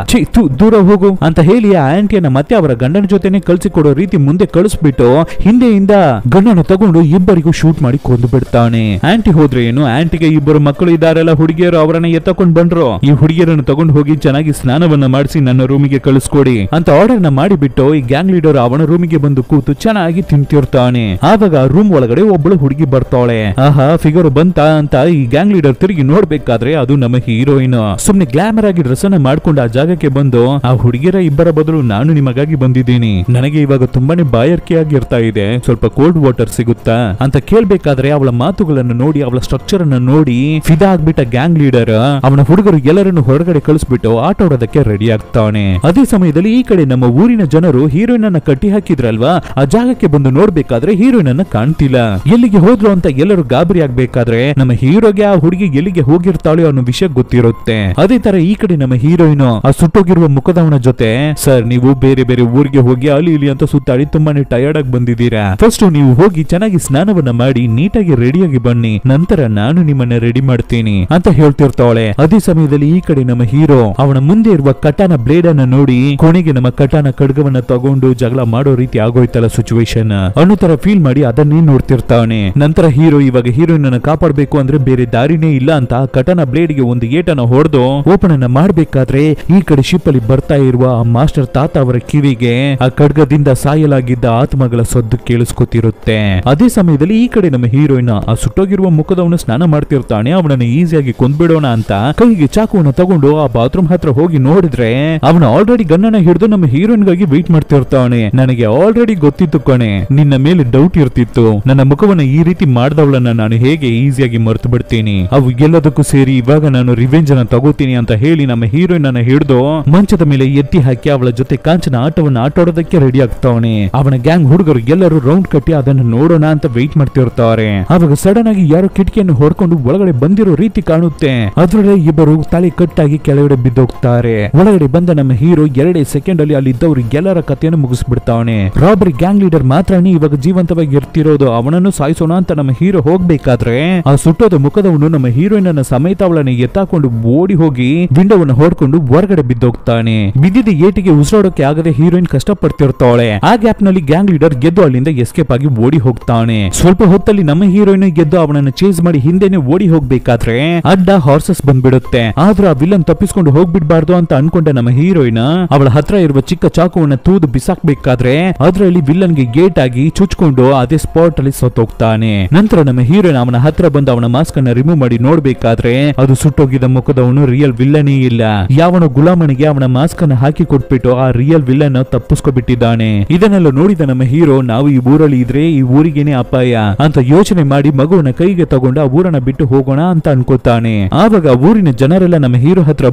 ದೂರ ಹೋಗು ಅಂತ ಹೇಳಿ ಆ ಆಂಟಿಯನ್ನ ಮತ್ತೆ ಅವರ ಗಂಡನ ಜೊತೆನೆ ಕಳ್ಸಿಕೊಡೋ ರೀತಿ ಮುಂದೆ ಕಳಿಸ್ಬಿಟ್ಟು ಹಿಂದೆಯಿಂದ ಗನ್ನನ್ನು ತಗೊಂಡು ಇಬ್ಬರಿಗೂ ಶೂಟ್ ಮಾಡಿ ಕೊಂದು ಬಿಡ್ತಾನೆ. ಆಂಟಿ ಹೋದ್ರೆ ಏನು, ಆಂಟಿಗೆ 2 ಮಕ್ಕಳು ಇದ್ದಾರಲ್ಲ ಹುಡುಗಿಯರು, ಅವರನ್ನ ಎತ್ತಕೊಂಡು ಬಂದ್ರು. ಈ ಹುಡುಗಿಯರನ್ನು ತಗೊಂಡು ಹೋಗಿ ಚೆನ್ನಾಗಿ ಸ್ನಾನವನ್ನ ಮಾಡಿಸಿ ನನ್ನ ರೂಮಿಗೆ ಕಳಿಸ್ಕೊಡಿ ಅಂತ ಆರ್ಡರ್ ನ ಮಾಡಿಬಿಟ್ಟು ಈ ಗ್ಯಾಂಗ್ ಲೀಡರ್ ಅವನ ರೂಮಿಗೆ ಬಂದು ಕೂತು ಚೆನ್ನಾಗಿ ತಿಂತಿರ್ತಾನೆ. ಆವಾಗ ರೂಮ್ ಒಳಗಡೆ ಒಬ್ಬಳು ಹುಡುಗಿ ಬರ್ತಾಳೆ. ಆಹಾ, ಫಿಗರ್ ಬಂತ ಅಂತ ಈ ಗ್ಯಾಂಗ್ ಲೀಡರ್ ತಿರುಗಿ ನೋಡ್ಬೇಕಾದ್ರೆ ಅದು ನಮ್ಮ ಹೀರೋಯಿನ್. ಸುಮ್ನೆ ಗ್ಲಾಮರ್ ಆಗಿ ಡ್ರೆಸ್ ಅನ್ನ ಮಾಡ್ಕೊಂಡು ಆ ಜಾಗಕ್ಕೆ ಬಂದು, ಆ ಹುಡುಗಿಯರ ಇಬ್ಬರ ಬದಲು ನಾನು ನಿಮಗಾಗಿ ಬಂದಿದ್ದೀನಿ, ನನಗೆ ಇವಾಗ ತುಂಬಾನೇ ಬಾಯಾರಿಕೆಯಾಗಿ ಇರ್ತಾ ಇದೆ, ಸ್ವಲ್ಪ ಕೋಲ್ಡ್ ವಾಟರ್ ಸಿಗುತ್ತಾ ಅಂತ ಕೇಳ್ಬೇಕಾದ್ರೆ ಅವಳ ಮಾತುಗಳನ್ನು ನೋಡಿ ಅವಳ ಸ್ಟ್ರಕ್ಚರ್ ಅನ್ನು ನೋಡಿ ಫಿದಾ ಆಗ್ಬಿಟ್ಟ ಗ್ಯಾಂಗ್ ಲೀಡರ್ ಅವನ ಹುಡುಗರು ಎಲ್ಲರನ್ನು ಹೊರಗಡೆ ಕಳಿಸ್ಬಿಟ್ಟು ಆಟ ಆಡೋದಕ್ಕೆ ರೆಡಿ ಆಗ್ತಾನೆ. ಅದೇ ಸಮಯದಲ್ಲಿ ಈ ಕಡೆ ನಮ್ಮ ಊರಿನ ಜನರು ಹೀರೋಯಿನ್ ಅನ್ನ ಕಟ್ಟಿ ಹಾಕಿದ್ರಲ್ವಾ, ಆ ಜಾಗಕ್ಕೆ ಬಂದು ನೋಡ್ಬೇಕಾದ್ರೆ ಹೀರೋಯಿನ್ ಅನ್ನ ಕಾಣ್ತಿಲ್ಲ. ಎಲ್ಲಿಗೆ ಹೋದ್ರು ಅಂತ ಎಲ್ಲರೂ ಗಾಬರಿ ಆಗ್ಬೇಕಾದ್ರೆ ನಮ್ಮ ಹೀರೋಗೆ ಆ ಹುಡುಗಿ ಎಲ್ಲಿಗೆ ಹೋಗಿರ್ತಾಳೆ ಅನ್ನೋ ವಿಷಯ ಗೊತ್ತಿರುತ್ತೆ. ಅದೇ ತರ ಈ ಕಡೆ ನಮ್ಮ ಹೀರೋಯಿನ್ ಆ ಸುಟ್ಟೋಗಿರುವ ಮುಖದವನ ಜೊತೆ, ಸರ್ ನೀವು ಬೇರೆ ಬೇರೆ ಊರಿಗೆ ಹೋಗಿ ಅಲ್ಲಿ ಇಲ್ಲಿ ಅಂತ ಸುತ್ತಾಡಿ ತುಂಬಾನೇ ಟಯರ್ಡ್ ಆಗಿ ಬಂದಿದ್ದೀರಾ, ಫಸ್ಟ್ ನೀವು ಹೋಗಿ ಚೆನ್ನಾಗಿ ಸ್ನಾನ ಸ್ನಾನವನ್ನ ಮಾಡಿ ನೀಟಾಗಿ ರೆಡಿಯಾಗಿ ಬನ್ನಿ, ನಂತರ ನಾನು ನಿಮ್ಮನ್ನ ರೆಡಿ ಮಾಡ್ತೀನಿ ಅಂತ ಹೇಳ್ತಿರ್ತಾಳೆ. ಅದೇ ಸಮಯದಲ್ಲಿ ಈ ಕಡೆ ನಮ್ಮ ಹೀರೋ ಅವನ ಮುಂದೆ ಇರುವ ಕಟಾನ ಬ್ಲೇಡ್ ಅನ್ನ ನೋಡಿ ಕೊನೆಗೆ ನಮ್ಮ ಕಟಾನ ಖಡ್ಗವನ್ನ ತಗೊಂಡು ಜಗಳ ಮಾಡೋ ರೀತಿ ಆಗೋಯ್ತಲ್ಲ ಸಿಚುವೇಶನ್ ಅನ್ನೋ ತರ ಫೀಲ್ ಮಾಡಿ ಅದನ್ನೇ ನೋಡ್ತಿರ್ತಾನೆ. ನಂತರ ಹೀರೋ ಇವಾಗ ಹೀರೋಯಿನ್ ಅನ್ನ ಕಾಪಾಡಬೇಕು ಅಂದ್ರೆ ಬೇರೆ ದಾರಿನೇ ಇಲ್ಲ ಅಂತ ಕಟಾನ ಬ್ಲೇಡ್ ಗೆ ಒಂದು ಏಟನ್ನ ಹೊಡೆದು ಓಪನ್ ಅನ್ನ ಮಾಡ್ಬೇಕಾದ್ರೆ ಈ ಕಡೆ ಶಿಪ್ ಅಲ್ಲಿ ಬರ್ತಾ ಇರುವ ಮಾಸ್ಟರ್ ತಾತ ಅವರ ಕಿವಿಗೆ ಆ ಖಡ್ಗದಿಂದ ಸಾಯಲಾಗಿದ್ದ ಆತ್ಮಗಳ ಸದ್ದು ಕೇಳಿಸ್ಕೊತಿರುತ್ತೆ. ಅದೇ ಸಮಯದಲ್ಲಿ ಈ ಕಡೆ ನಮ್ಮ ಹೀರೋಯಿನ್ ಆ ಸುಟ್ಟೋಗಿರುವ ಮುಖದವನು ಸ್ನಾನ ಮಾಡ್ತಿರ್ತಾನೆ. ಅವನನ್ನ ಈಸಿಯಾಗಿ ಕೊಂದ್ಬಿಡೋಣ ಅಂತ ಕೈಗೆ ಚಾಕುವನ್ನ ತಗೊಂಡು ಆ ಬಾತ್ರೂಮ್ ಹತ್ರ ಹೋಗಿ ನೋಡಿದ್ರೆ ಅವನು ಆಲ್ರೆಡಿ ಗನ್ನನ್ನ ಹಿಡಿದು ನಮ್ಮ ಹೀರೋಯಿನ್ ಗಾಗಿ ವೇಟ್ ಮಾಡ್ತಿರ್ತಾನೆ. ನನಗೆ ಆಲ್ರೆಡಿ ಗೊತ್ತಿತ್ತು ಕಣೆ, ನಿನ್ನ ಮೇಲೆ ಡೌಟ್ ಇರ್ತಿತ್ತು, ನನ್ನ ಮುಖವನ್ನ ಈ ರೀತಿ ಮಾಡ್ದವಳನ್ನ ನಾನು ಹೇಗೆ ಈಸಿಯಾಗಿ ಮರ್ತು ಬಿಡ್ತೀನಿ, ಅವು ಎಲ್ಲದಕ್ಕೂ ಸೇರಿ ಇವಾಗ ನಾನು ರಿವೆಂಜ್ ಅನ್ನ ತಗೋತೀನಿ ಅಂತ ಹೇಳಿ ನಮ್ಮ ಹೀರೋಯಿನ್ ಅನ್ನ ಹಿಡಿದು ಮಂಚದ ಮೇಲೆ ಎತ್ತಿ ಹಾಕಿ ಅವಳ ಜೊತೆ ಕಾಂಚನ ಆಟವನ್ನ ಆಟಾಡೋದಕ್ಕೆ ರೆಡಿ ಆಗ್ತಾವನೆ. ಅವನ ಗ್ಯಾಂಗ್ ಹುಡುಗರು ಎಲ್ಲರೂ ರೌಂಡ್ ಕಟ್ಟಿ ಅದನ್ನು ನೋಡೋಣ ಅಂತ ವೇಟ್ ಮಾಡ್ತಿರ್ತಾರೆ. ಅವಾಗ ಸಡನ್ ಆಗಿ ಯಾರೋ ಕಿಟಕಿಯನ್ನು ಹೊಡ್ಕೊಂಡು ಒಳಗಡೆ ಬಂದಿರೋ ರೀತಿ ಕಾಣುತ್ತೆ. ಅದರಲ್ಲೇ ಇಬ್ಬರು ತಲೆ ಕಟ್ಟಾಗಿ ಕೆಳಗಡೆ ಬಿದ್ದೋಗ್ತಾರೆ. ಒಳಗಡೆ ಬಂದ ನಮ್ಮ ಹೀರೋ 2 ಸೆಕೆಂಡ್ ಅಲ್ಲಿ ಅಲ್ಲಿದ್ದವ್ರು ಎಲ್ಲರ ಕಥೆಯನ್ನು ಮುಗಿಸ್ಬಿಡ್ತಾವನೆ. ರಾಬರಿ ಗ್ಯಾಂಗ್ ಲೀಡರ್ ಮಾತ್ರನೇ ಇವಾಗ ಜೀವಂತವಾಗಿ ಇರ್ತಿರೋದು, ಅವನನ್ನು ಸಾಯಿಸೋಣ ಅಂತ ನಮ್ಮ ಹೀರೋ ಹೋಗ್ಬೇಕಾದ್ರೆ ಆ ಸುಟ್ಟೋದ ಮುಖದವನು ನಮ್ಮ ಹೀರೋಯಿನ್ ಅನ್ನ ಸಮೇತ ಅವಳನ್ನ ಎತ್ತಾಕೊಂಡು ಓಡಿ ಹೋಗಿ ವಿಂಡೋವನ್ನ ಹೊಡ್ಕೊಂಡು ಹೊರಗಡೆ ಬಿದ್ದೋಗ್ತಾನೆ. ಬಿದ್ದಿದ್ದ ಏಟಿಗೆ ಉಸಿರಾಡೋಕೆ ಆಗದೆ ಹೀರೋಯಿನ್ ಕಷ್ಟಪಡ್ತಿರ್ತಾಳೆ. ಆ ಗ್ಯಾಪ್ ನಲ್ಲಿ ಗ್ಯಾಂಗ್ ಲೀಡರ್ ಗೆದ್ದು ಅಲ್ಲಿಂದ ಎಸ್ಕೇಪ್ ಆಗಿ ಓಡಿ ಹೋಗ್ತಾನೆ. ಸ್ವಲ್ಪ ಹೊತ್ತಲ್ಲಿ ನಮ್ಮ ಹೀರೋಯಿನ್ ಗೆದ್ದು ಅವನನ್ನು ಚೇಸ್ ಮಾಡಿ ಹಿಂದೆನೆ ಓಡಿ ಹೋಗ್ಬೇಕಾದ್ರೆ ಅಡ್ಡ ಹಾರ್ಸಸ್ ಬಂದ್ಬಿಡುತ್ತೆ. ಆದ್ರೆ ಆ ವಿಲನ್ ತಪ್ಪಿಸ್ಕೊಂಡು ಹೋಗ್ಬಿಡ್ಬಾರ್ದು ಅಂತ ಅನ್ಕೊಂಡ ನಮ್ಮ ಹೀರೋಯಿನ್ ಅವಳ ಹತ್ರ ಇರುವ ಚಿಕ್ಕ ಚಾಕುವನ್ನ ತೂದು ಬಿಸಾಕ್ಬೇಕಾದ್ರೆ ಅದರಲ್ಲಿ ವಿಲನ್ ಗೆ ಗೇಟ್ ಆಗಿ ಚುಚ್ಕೊಂಡು ಅದೇ ಸ್ಪಾಟ್ ಅಲ್ಲಿ ಸತ್ತೋಗ್ತಾನೆ. ನಂತರ ನಮ್ಮ ಹೀರೋಯಿನ್ ಅವನ ಹತ್ರ ಬಂದು ಅವನ ಮಾಸ್ಕ್ ಅನ್ನ ರಿಮೂವ್ ಮಾಡಿ ನೋಡ್ಬೇಕಾದ್ರೆ ಅದು ಸುಟ್ಟೋಗಿದ್ದ ಮುಖದವನು ರಿಯಲ್ ವಿಲ್ಲನೇ ಇಲ್ಲ. ಯಾವನ ಗುಲಾಮನಿಗೆ ಅವನ ಮಾಸ್ಕ್ ಅನ್ನ ಹಾಕಿ ಕೊಟ್ಬಿಟ್ಟು ಆ ರಿಯಲ್ ವಿಲ್ಲನ್ ತಪ್ಪಿಸ್ಕೊಬಿಟ್ಟಿದ್ದಾನೆ. ಇದನ್ನೆಲ್ಲ ನೋಡಿದ ನಮ್ಮ ಹೀರೋ ನಾವು ಈ ಊರಲ್ಲಿ ಇದ್ರೆ ಈ ಊರಿಗೇನೆ ಅಪಾಯ ಅಂತ ಯೋಚನೆ ಮಾಡಿ ಮಗುವನ್ನ ಕೈಗೆ ತಗೊಂಡು ಆ ಊರನ್ನ ಬಿಟ್ಟು ಹೋಗೋಣ ಅಂತ ಅನ್ಕೋತಾನೆ. ಆವಾಗ ಊರಿನ ಜನರೆಲ್ಲ ನಮ್ಮ ಹೀರೋ ಹತ್ರ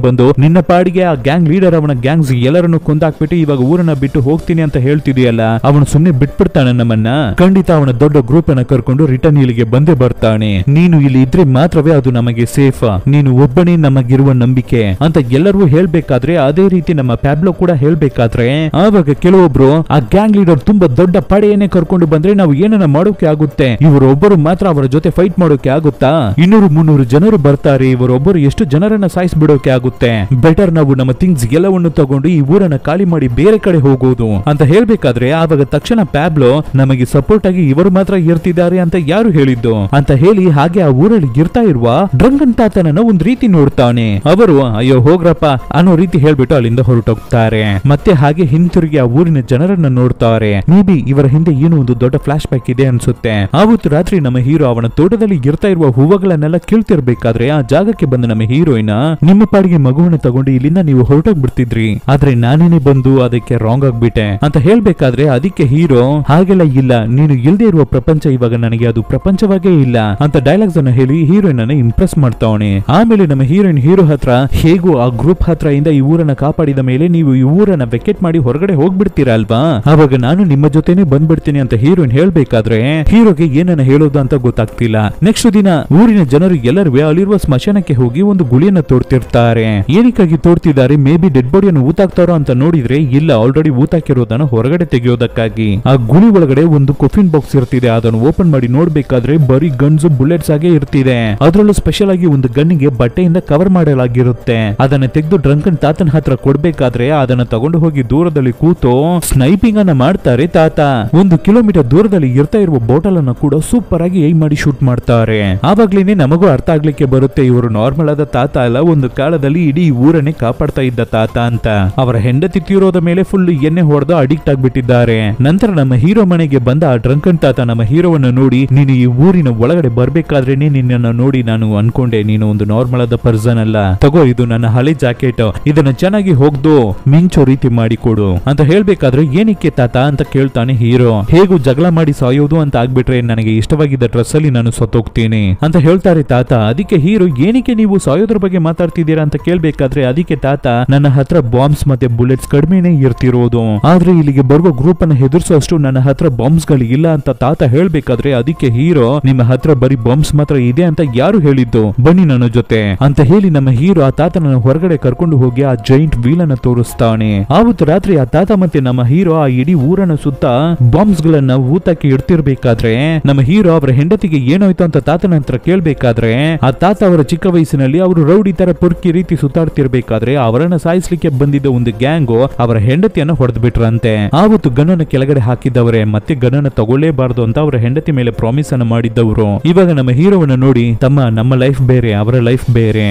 ಬಂದು ನಿನ್ನ ಪಾಡಿಗೆ ಆ ಗ್ಯಾಂಗ್ ಲೀಡರ್ ಅವನ ಗ್ಯಾಂಗ್ಸ್ ಎಲ್ಲರನ್ನು ಕೊಂದಾಕ್ಬಿಟ್ಟು ಇವಾಗ ಊರನ್ನ ಬಿಟ್ಟು ಹೋಗ್ತೀನಿ ಅಂತ ಹೇಳ್ತಿದೆಯಲ್ಲ, ಅವನು ಸುಮ್ನೆ ಬಿಟ್ಬಿಡ್ತಾನೆ ನಮ್ಮನ್ನ, ಖಂಡಿತ ಅವನ ದೊಡ್ಡ ಗ್ರೂಪ್ ಅನ್ನ ಕರ್ಕೊಂಡು ರಿಟರ್ನ್ ಇಲ್ಲಿಗೆ ಬಂದೇ ಬರ್ತಾನೆ, ನೀನು ಇಲ್ಲಿ ಇದ್ರೆ ಮಾತ್ರವೇ ಅದು ನಮಗೆ ಸೇಫ್, ನೀನು ಒಬ್ಬನೇ ನಮಗಿರುವ ನಂಬಿಕೆ ಅಂತ ಎಲ್ಲರೂ ಹೇಳ್ಬೇಕಾದ್ರೆ ಅದೇ ರೀತಿ ನಮ್ಮ ಪ್ಯಾಬ್ಲೋ ಕೂಡ ಹೇಳ್ಬೇಕಾದ್ರೆ ಆವಾಗ ಕೆಲವೊಬ್ರು ಆ ಗ್ಯಾಂಗ್ ಲೀಡರ್ ತುಂಬಾ ದೊಡ್ಡ ಪಡೆಯನ್ನೇ ಕರ್ಕೊಂಡು ಬಂದ್ರೆ ನಾವು ಏನನ್ನ ಮಾಡೋಕೆ ಆಗುತ್ತೆ, ಇವರೊಬ್ಬರು ಮಾತ್ರ ಅವರ ಜೊತೆ ಫೈಟ್ ಮಾಡೋಕೆ ಆಗುತ್ತಾ, 200-300 ಜನರು ಬರ್ತಾರೆ, ಇವರೊಬ್ಬರು ಎಷ್ಟು ಜನರನ್ನ ಸಾಯಿಸ್ಬಿಡೋಕೆ ಆಗುತ್ತೆ, ಬೆಟರ್ ನಾವು ನಮ್ಮ ಥಿಂಗ್ಸ್ ಎಲ್ಲವನ್ನು ತಗೊಂಡು ಈ ಊರನ್ನ ಖಾಲಿ ಮಾಡಿ ಬೇರೆ ಕಡೆ ಹೋಗೋದು ಅಂತ ಹೇಳ್ಬೇಕಾದ್ರೆ ಆವಾಗ ತಕ್ಷಣ ಪ್ಯಾಬ್ಲೋ ನಮಗೆ ಸಪೋರ್ಟ್ ಆಗಿ ಇವರು ಮಾತ್ರ ಇರ್ತಿದ್ದಾರೆ ಅಂತ ಯಾರು ಹೇಳಿದ್ದು ಅಂತ ಹೇಳಿ ಹಾಗೆ ಆ ಊರಲ್ಲಿ ಇರ್ತಾ ಇರುವ ಡ್ರಂಕನ್ ತಾತನನ್ನ ಒಂದ್ ರೀತಿ ನೋಡ್ತಾನೆ. ಅವರು ಅಯ್ಯೋ ಹೋಗ್ರಪ್ಪ ಅನ್ನೋ ರೀತಿ ಹೇಳ್ಬಿಟ್ಟು ಅಲ್ಲಿಂದ ಹೊರಟೋಗ್ತಾರೆ. ಮತ್ತೆ ಹಾಗೆ ಹಿಂತಿರುಗಿ ಆ ಊರಿನ ಜನರನ್ನ ನೋಡ್ತಾರೆ. ಮೇ ಬಿ ಇವರ ಹಿಂದೆ ಏನೋ ಒಂದು ದೊಡ್ಡ ಫ್ಲಾಶ್ ಬ್ಯಾಕ್ ಇದೆ ಅನ್ಸುತ್ತೆ. ಆವತ್ತು ರಾತ್ರಿ ನಮ್ಮ ಹೀರೋ ಅವನ ತೋಟದಲ್ಲಿ ಇರ್ತಾ ಇರುವ ಹೂವುಗಳನ್ನೆಲ್ಲ ಕೀಳ್ತಿರ್ಬೇಕಾದ್ರೆ ಆ ಜಾಗಕ್ಕೆ ಬಂದ ನಮ್ಮ ಹೀರೋಯಿನ್ ನಿಮ್ಮ ಪಾಡಿಗೆ ಮಗುವನ್ನ ತಗೊಂಡು ಇಲ್ಲಿಂದ ನೀವು ಹೊರಟೋಗ್ಬಿಡ್ತಿದ್ರಿ, ಆದ್ರೆ ನಾನೇನೆ ಬಂದು ಅದಕ್ಕೆ ರಾಂಗ್ ಆಗ್ಬಿಟ್ಟೆ ಅಂತ ಹೇಳ್ಬೇಕಾದ್ರೆ ಅದಕ್ಕೆ ಹೀರೋ ಹಾಗೆಲ್ಲ ಇಲ್ಲ, ನೀನು ಇಲ್ದೇ ಇರುವ ಪ್ರಪಂಚ ಇವಾಗ ನನಗೆ ಅದು ಪ್ರಪಂಚವಾಗೇ ಇಲ್ಲ ಅಂತ ಡೈಲಾಗ್ಸ್ ಅನ್ನ ಹೇಳಿ ಹೀರೋಯಿನ್ ಅನ್ನ ಇಂಪ್ರೆಸ್ ಮಾಡ್ತಾವನೆ. ಆಮೇಲೆ ನಮ್ಮ ಹೀರೋಯಿನ್ ಹೀರೋ ಹತ್ರ ಹೇಗೂ ಆ ಗ್ರೂಪ್ ಹತ್ರ ಇಂದ ಈ ಊರನ್ನ ಕಾಪಾಡಿದ ಮೇಲೆ ನೀವು ಈ ಊರನ್ನ ವೆಕೆಟ್ ಮಾಡಿ ಹೊರಗಡೆ ಹೋಗ್ಬಿಡ್ತೀರಾ ಅಲ್ವಾ, ಅವಾಗ ನಾನು ನಿಮ್ಮ ಜೊತೆನೆ ಬಂದ್ಬಿಡ್ತೀನಿ ಅಂತ ಹೀರೋಯಿನ್ ಹೇಳ್ಬೇಕಾದ್ರೆ ಹೀರೋಗೆ ಏನನ್ನ ಹೇಳೋದು ಅಂತ ಗೊತ್ತಾಗ್ತಿಲ್ಲ. ನೆಕ್ಸ್ಟ್ ದಿನ ಊರಿನ ಜನರು ಎಲ್ಲರೂ ಅಲ್ಲಿರುವ ಸ್ಮಶಾನಕ್ಕೆ ಹೋಗಿ ಒಂದು ಗುಳಿಯನ್ನ ತೋಡ್ತಿರ್ತಾರೆ. ಏನಕ್ಕಾಗಿ ತೋಡ್ತಿದ್ದಾರೆ, ಮೇ ಬಿ ಡೆಡ್ ಬಾಡಿಯನ್ನು ಊತಾಕ್ತಾರೋ ಅಂತ ನೋಡಿದ್ರೆ ಇಲ್ಲ, ಆಲ್ರೆಡಿ ಊತಾಕಿರೋದನ್ನ ಹೊರಗಡೆ ತೆಗೆಯೋದಕ್ಕಾಗಿ. ಆ ಗುಳಿ ಒಳಗಡೆ ಒಂದು ಕೊಫಿನ್ ಬಾಕ್ಸ್ ಇರ್ತಿದೆ, ಅದನ್ನು ಓಪನ್ ಮಾಡಿ ನೋಡ್ಬೇಕಾದ್ರೆ ಬರೀ ಗನ್ಸ್ ಬುಲೆಟ್ಸ್ ಆಗೇ ಇರ್ತಿದೆ. ಅದರಲ್ಲೂ ಸ್ಪೆಷಲ್ ಆಗಿ ಒಂದು ಗನ್ನಿಗೆ ಬಟ್ಟೆಯಿಂದ ಕವರ್ ಮಾಡಲಾಗಿರುತ್ತೆ. ಅದನ್ನ ತೆಗೆದು ಡ್ರಂಕನ್ ತಾತನ ಹತ್ರ ಕೊಡ್ಬೇಕಾದ್ರೆ ಅದನ್ನ ತಗೊಂಡು ಹೋಗಿ ದೂರದಲ್ಲಿ ಕೂತು ಸ್ನೈಪಿಂಗ್ ಅನ್ನ ಮಾಡ್ತಾರೆ ತಾತ. 1 ಕಿಲೋಮೀಟರ್ ದೂರದಲ್ಲಿ ಇರ್ತಾ ಇರುವ ಬಾಟಲ್ ಅನ್ನ ಕೂಡ ಸೂಪರ್ ಆಗಿ ಏಮ್ ಮಾಡಿ ಶೂಟ್ ಮಾಡ್ತಾರೆ. ಆವಾಗ್ಲೇನೆ ನಮಗೂ ಅರ್ಥ ಆಗ್ಲಿಕ್ಕೆ ಬರುತ್ತೆ ಇವರು ನಾರ್ಮಲ್ ಆದ ತಾತ ಅಲ್ಲ, ಒಂದು ಕಾಲದಲ್ಲಿ ಇಡೀ ಊರನ್ನೇ ಕಾಪಾಡ್ತಾ ಇದ್ದ ತಾತ ಅಂತ. ಅವರ ಹೆಂಡತಿ ತೀರೋದ ಮೇಲೆ ಫುಲ್ ಎಣ್ಣೆ ಹೊಡೆದು ಅಡಿಕ್ಟ್ ಆಗ್ಬಿಟ್ಟಿದ್ದಾರೆ. ನಂತರ ನಮ್ಮ ಹೀರೋ ಮನೆಗೆ ಬಂದ ಆ ಡ್ರಂಕನ್ ತಾತ ನಮ್ಮ ಹೀರೋವನ್ನ ನೋಡಿ ನೀನು ಈ ಊರಿನ ಒಳಗಡೆ ಬರ್ಬೇಕಾದ್ರೇನೆ ನಿನ್ನನ್ನು ನೋಡಿ ನಾನು ಅನ್ಕೊಂಡೆ ನೀನು ಒಂದು ನಾರ್ಮಲ್ ಆದ ಪರ್ಸನ್ ಅಲ್ಲ, ತಗೋ ಇದು ನನ್ನ ಹಳೆ ಜಾಕೆಟ್, ಇದನ್ನ ಚೆನ್ನಾಗಿ ಹೋಗ್ದು ಮಿಂಚೋ ರೀತಿ ಮಾಡಿಕೊಡು ಅಂತ ಹೇಳ್ಬೇಕಾದ್ರೆ ಏನಕ್ಕೆ ತಾತ ಅಂತ ಕೇಳ್ತಾನೆ ಹೀರೋ. ಹೇಗೂ ಜಗಳ ಮಾಡಿ ಸಾಯೋದು ಅಂತ ಆಗ್ಬಿಟ್ರೆ ನನಗೆ ಇಷ್ಟವಾಗಿದ್ದ ಡ್ರೆಸ್ ಅಲ್ಲಿ ನಾನು ಸತ್ತೋಗ್ತೀನಿ ಅಂತ ಹೇಳ್ತಾರೆ ತಾತ. ಅದಕ್ಕೆ ಹೀರೋ ಏನಕ್ಕೆ ನೀವು ಸಾಯೋದ್ರ ಬಗ್ಗೆ ಮಾತಾಡ್ತಿದ್ದೀರಾ ಅಂತ ಕೇಳ್ಬೇಕಾದ್ರೆ ಅದಕ್ಕೆ ತಾತ ನನ್ನ ಹತ್ರ ಬಾಂಬ್ಸ್ ಮತ್ತೆ ಬುಲೆಟ್ಸ್ ಕಡಿಮೆನೆ ಇರ್ತಿರೋದು, ಆದ್ರೆ ಇಲ್ಲಿಗೆ ಬರುವ ಗ್ರೂಪ್ ಅನ್ನ ಹೆದರ್ಸೋಷ್ಟು ನನ್ನ ಹತ್ರ ಬಾಂಬ್ಸ್ ಗಳು ಇಲ್ಲ ಅಂತ ತಾತ ಹೇಳ್ಬೇಕಾದ್ರೆ ಅದಕ್ಕೆ ಹೀರೋ ನಿಮ್ಮ ಹತ್ರ ಬರೀ ಬಾಂಬ್ಸ್ ಮಾತ್ರ ಇದೆ ಅಂತ ಯಾರು ಹೇಳಿದ್ದು, ಬನ್ನಿ ನನ್ನ ಜೊತೆ ಅಂತ ಹೇಳಿ ನಮ್ಮ ಹೀರೋ ಆ ತಾತನ ಹೊರಗಡೆ ಕರ್ಕೊಂಡು ಹೋಗಿ ಆ ಜೈಂಟ್ ವೀಲ್ ಅನ್ನ ತೋರಿಸ್ತಾನೆ. ಆವತ್ತು ರಾತ್ರಿ ಆ ತಾತ ಮತ್ತೆ ನಮ್ಮ ಹೀರೋ ಆ ಇಡೀ ಊರನ್ನ ಸುತ್ತ ಬಾಂಬ್ಸ್ ಗಳನ್ನ ಊತಕ್ಕೆ ಇಡ್ತಿರ್ಬೇಕಾದ್ರೆ ಮಾಡ್ಬೇಕಾದ್ರೆ ನಮ್ಮ ಹೀರೋ ಅವರ ಹೆಂಡತಿಗೆ ಏನಾಯ್ತು ಅಂತ ತಾತನ ಹತ್ರ ಕೇಳ್ಬೇಕಾದ್ರೆ ಆ ತಾತ ಅವರ ಚಿಕ್ಕ ವಯಸ್ಸಿನಲ್ಲಿ ಅವರು ರೌಡಿ ತರ ಪುರ್ಕಿ ರೀತಿ ಸುತ್ತಾಡ್ತಿರ್ಬೇಕಾದ್ರೆ ಅವರನ್ನ ಸಾಯಿಸ್ಲಿಕ್ಕೆ ಬಂದಿದ್ದ ಒಂದು ಗ್ಯಾಂಗು ಅವರ ಹೆಂಡತಿಯನ್ನ ಹೊಡೆದು ಬಿಟ್ರಂತೆ. ಆವತ್ತು ಗನ್ನನ ಕೆಳಗಡೆ ಹಾಕಿದ್ದವರೇ ಮತ್ತೆ ಗನ್ನನ ತಗೊಳ್ಳೇಬಾರದು ಅಂತ ಅವರ ಹೆಂಡತಿ ಮೇಲೆ ಪ್ರಾಮಿಸ್ ಅನ್ನ ಮಾಡಿದ್ದವರು. ಇವಾಗ ನಮ್ಮ ಹೀರೋವನ್ನ ನೋಡಿ, ತಮ್ಮ ನಮ್ಮ ಲೈಫ್ ಬೇರೆ, ಅವರ ಲೈಫ್ ಬೇರೆ.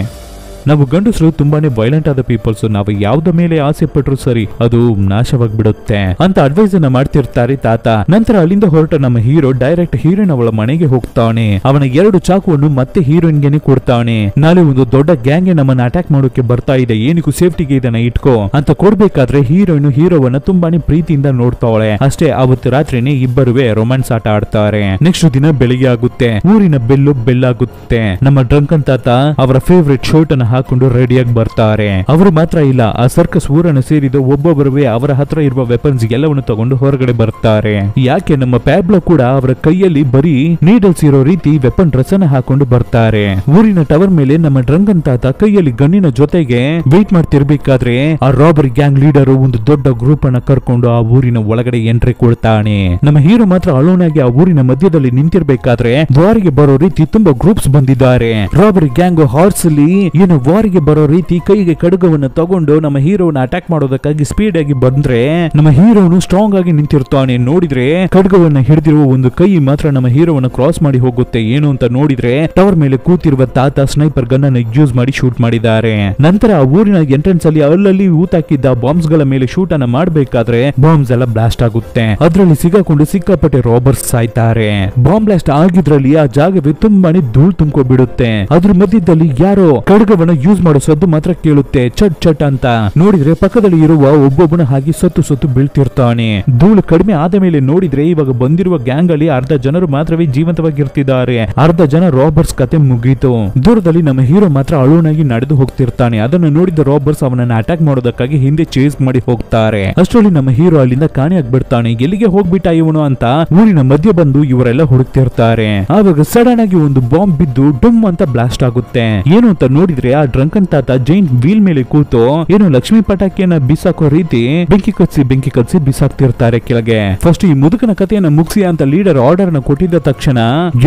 ನಾವು ಗಂಡಸರು ತುಂಬಾನೇ ವೈಲೆಂಟ್ ಆದ ಪೀಪಲ್ಸ್, ನಾವು ಯಾವ್ದ ಮೇಲೆ ಆಸೆ ಪಟ್ರು ಸರಿ ಅದು ನಾಶವಾಗ್ಬಿಡುತ್ತೆ ಅಂತ ಅಡ್ವೈಸ್ ಅನ್ನ ಮಾಡ್ತಿರ್ತಾರೆ ತಾತ. ನಂತರ ಅಲ್ಲಿಂದ ಹೊರಟ ನಮ್ಮ ಹೀರೋ ಡೈರೆಕ್ಟ್ ಹೀರೋಯಿನ್ ಅವಳ ಮನೆಗೆ ಹೋಗ್ತಾನೆ. ಅವನ 2 ಚಾಕುವನ್ನು ಮತ್ತೆ ಹೀರೋಯಿನ್ ಗೆನೆ ಕೊಡ್ತಾನೆ. ನಾಳೆ ಒಂದು ದೊಡ್ಡ ಗ್ಯಾಂಗ್ ನಮ್ಮನ್ನ ಅಟ್ಯಾಕ್ ಮಾಡೋಕೆ ಬರ್ತಾ ಇದೆ, ಏನಕ್ಕೂ ಸೇಫ್ಟಿಗೆ ಇದನ್ನ ಇಟ್ಕೋ ಅಂತ ಕೊಡ್ಬೇಕಾದ್ರೆ ಹೀರೋಯಿನ್ ಹೀರೋವನ್ನ ತುಂಬಾನೇ ಪ್ರೀತಿಯಿಂದ ನೋಡ್ತಾವಳೆ. ಅಷ್ಟೇ ಅವತ್ತು ರಾತ್ರಿನೇ ಇಬ್ಬರುವೆ ರೊಮ್ಯಾನ್ಸ್ ಆಟ ಆಡ್ತಾರೆ. ನೆಕ್ಸ್ಟ್ ದಿನ ಬೆಳಿಗ್ಗೆ ಆಗುತ್ತೆ, ಊರಿನ ಬೆಲ್ಲಾಗುತ್ತೆ. ನಮ್ಮ ಡ್ರಂಕನ್ ತಾತ ಅವರ ಫೇವ್ರೆಟ್ ಶರ್ಟ್ ಅನ್ನ ಹಾಕೊಂಡು ರೆಡಿಯಾಗಿ ಬರ್ತಾರೆ. ಅವರು ಮಾತ್ರ ಇಲ್ಲ, ಆ ಸರ್ಕಸ್ ಊರನ್ನು ಸೇರಿದ ಒಬ್ಬೊಬ್ಬರುವೆ ಅವರ ಹತ್ರ ಇರುವ ವೆಪನ್ಸ್ ಎಲ್ಲವನ್ನು ತಗೊಂಡು ಹೊರಗಡೆ ಬರ್ತಾರೆ. ಯಾಕೆ ನಮ್ಮ ಪ್ಯಾಬ್ಲೋ ಕೂಡ ಅವರ ಕೈಯಲ್ಲಿ ಬರೀ ನೀಡಲ್ಸ್ ಇರೋ ರೀತಿ ವೆಪನ್ ಡ್ರೆಸ್ ಅನ್ನ ಹಾಕೊಂಡು ಬರ್ತಾರೆ. ಊರಿನ ಟವರ್ ಮೇಲೆ ನಮ್ಮ ಡ್ರಂಕನ್ ತಾತ ಕೈಯಲ್ಲಿ ಗಣ್ಣಿನ ಜೊತೆಗೆ ವೇಟ್ ಮಾಡ್ತಿರ್ಬೇಕಾದ್ರೆ ಆ ರಾಬರಿ ಗ್ಯಾಂಗ್ ಲೀಡರ್ ಒಂದು ದೊಡ್ಡ ಗ್ರೂಪ್ ಅನ್ನ ಕರ್ಕೊಂಡು ಆ ಊರಿನ ಒಳಗಡೆ ಎಂಟ್ರಿ ಕೊಡ್ತಾನೆ. ನಮ್ಮ ಹೀರೋ ಮಾತ್ರ ಅಲೋನ್ ಆಗಿ ಆ ಊರಿನ ಮಧ್ಯದಲ್ಲಿ ನಿಂತಿರ್ಬೇಕಾದ್ರೆ ವಾರಿಗೆ ಬರೋ ರೀತಿ ತುಂಬಾ ಗ್ರೂಪ್ಸ್ ಬಂದಿದ್ದಾರೆ. ರಾಬರಿ ಗ್ಯಾಂಗ್ ಹಾರ್ಸ್ ಅಲ್ಲಿ ಏನು ವಾರಿಗೆ ಬರೋ ರೀತಿ ಕೈಗೆ ಖಡ್ಗವನ್ನು ತಗೊಂಡು ನಮ್ಮ ಹೀರೋನ ಅಟ್ಯಾಕ್ ಮಾಡೋದಕ್ಕಾಗಿ ಸ್ಪೀಡ್ ಆಗಿ ಬಂದ್ರೆ ನಮ್ಮ ಹೀರೋನು ಸ್ಟ್ರಾಂಗ್ ಆಗಿ ನಿಂತಿರ್ತಾನೆ. ನೋಡಿದ್ರೆ ಖಡ್ಗವನ್ನ ಹಿಡಿದಿರುವ ಒಂದು ಕೈ ಮಾತ್ರ ನಮ್ಮ ಹೀರೋವನ್ನ ಕ್ರಾಸ್ ಮಾಡಿ ಹೋಗುತ್ತೆ. ಏನು ಅಂತ ನೋಡಿದ್ರೆ ಟವರ್ ಮೇಲೆ ಕೂತಿರುವ ತಾತ ಸ್ನೈಪರ್ ಗನ್ ಅನ್ನು ಯೂಸ್ ಮಾಡಿ ಶೂಟ್ ಮಾಡಿದ್ದಾರೆ. ನಂತರ ಆ ಊರಿನ ಎಂಟ್ರೆನ್ಸ್ ಅಲ್ಲಿ ಅಲ್ಲಲ್ಲಿ ಊತಾಕಿದ್ದ ಬಾಂಬ್ಸ್ ಗಳ ಮೇಲೆ ಶೂಟ್ ಅನ್ನ ಮಾಡಬೇಕಾದ್ರೆ ಬಾಂಬ್ಸ್ ಎಲ್ಲ ಬ್ಲಾಸ್ಟ್ ಆಗುತ್ತೆ. ಅದರಲ್ಲಿ ಸಿಗಾಕೊಂಡು ಸಿಕ್ಕಾಪಟ್ಟೆ ರಾಬರ್ಸ್ ಸಾಯ್ತಾರೆ. ಬಾಂಬ್ ಬ್ಲಾಸ್ಟ್ ಆಗಿದ್ರಲ್ಲಿ ಆ ಜಾಗವೇ ತುಂಬಾನೇ ಧೂಳು ತುಂಬಿಬಿಡುತ್ತೆ. ಅದ್ರ ಮಧ್ಯದಲ್ಲಿ ಯಾರೋ ಖಡ್ಗವನ್ನ ಯೂಸ್ ಮಾಡೋ ಸದ್ದು ಮಾತ್ರ ಕೇಳುತ್ತೆ, ಚಟ್ ಚಟ್ ಅಂತ. ನೋಡಿದ್ರೆ ಪಕ್ಕದಲ್ಲಿ ಇರುವ ಒಬ್ಬೊಬ್ಬನ ಹಾಗೆ ಸತ್ತು ಬೀಳ್ತಿರ್ತಾನೆ. ಧೂಳು ಕಡಿಮೆ ಆದ ಮೇಲೆ ನೋಡಿದ್ರೆ ಇವಾಗ ಬಂದಿರುವ ಗ್ಯಾಂಗ್ ಅಲ್ಲಿ ಅರ್ಧ ಜನರು ಮಾತ್ರವೇ ಜೀವಂತವಾಗಿರ್ತಿದ್ದಾರೆ, ಅರ್ಧ ಜನ ರಾಬರ್ಸ್ ಕತೆ ಮುಗೀತು. ದೂರದಲ್ಲಿ ನಮ್ಮ ಹೀರೋ ಮಾತ್ರ ಅಲೋನ್ ಆಗಿ ನಡೆದು ಹೋಗ್ತಿರ್ತಾನೆ. ಅದನ್ನು ನೋಡಿದ ರಾಬರ್ಸ್ ಅವನನ್ನ ಅಟ್ಯಾಕ್ ಮಾಡೋದಕ್ಕಾಗಿ ಹಿಂದೆ ಚೇಸ್ ಮಾಡಿ ಹೋಗ್ತಾರೆ. ಅಷ್ಟರಲ್ಲಿ ನಮ್ಮ ಹೀರೋ ಅಲ್ಲಿಂದ ಕಾಣೆಯಾಗ್ಬಿಡ್ತಾನೆ. ಎಲ್ಲಿಗೆ ಹೋಗ್ಬಿಟ್ಟ ಇವನು ಅಂತ ಊರಿನ ಮಧ್ಯೆ ಬಂದು ಇವರೆಲ್ಲ ಹುಡುಕ್ತಿರ್ತಾರೆ. ಆವಾಗ ಸಡನ್ ಆಗಿ ಒಂದು ಬಾಂಬ್ ಬಿದ್ದು ಡುಮ್ ಅಂತ ಬ್ಲಾಸ್ಟ್ ಆಗುತ್ತೆ. ಏನು ಅಂತ ನೋಡಿದ್ರೆ ಆ ಡ್ರಂಕನ್ ತಾತ ಜೈಂಟ್ ವೀಲ್ ಮೇಲೆ ಕೂತು ಏನು ಲಕ್ಷ್ಮಿ ಪಟಾಕಿಯನ್ನ ಬಿಸಾಕೋ ರೀತಿ ಬೆಂಕಿ ಕಚ್ಚಿ ಬಿಸಾಕ್ತಿರ್ತಾರೆ ಕೆಳಗೆ. ಫಸ್ಟ್ ಈ ಮುದುಕನ ಕಥೆಯನ್ನ ಮುಗಿಸಿ ಅಂತ ಲೀಡರ್ ಆರ್ಡರ್ ನ ಕೊಟ್ಟಿದ್ದ ತಕ್ಷಣ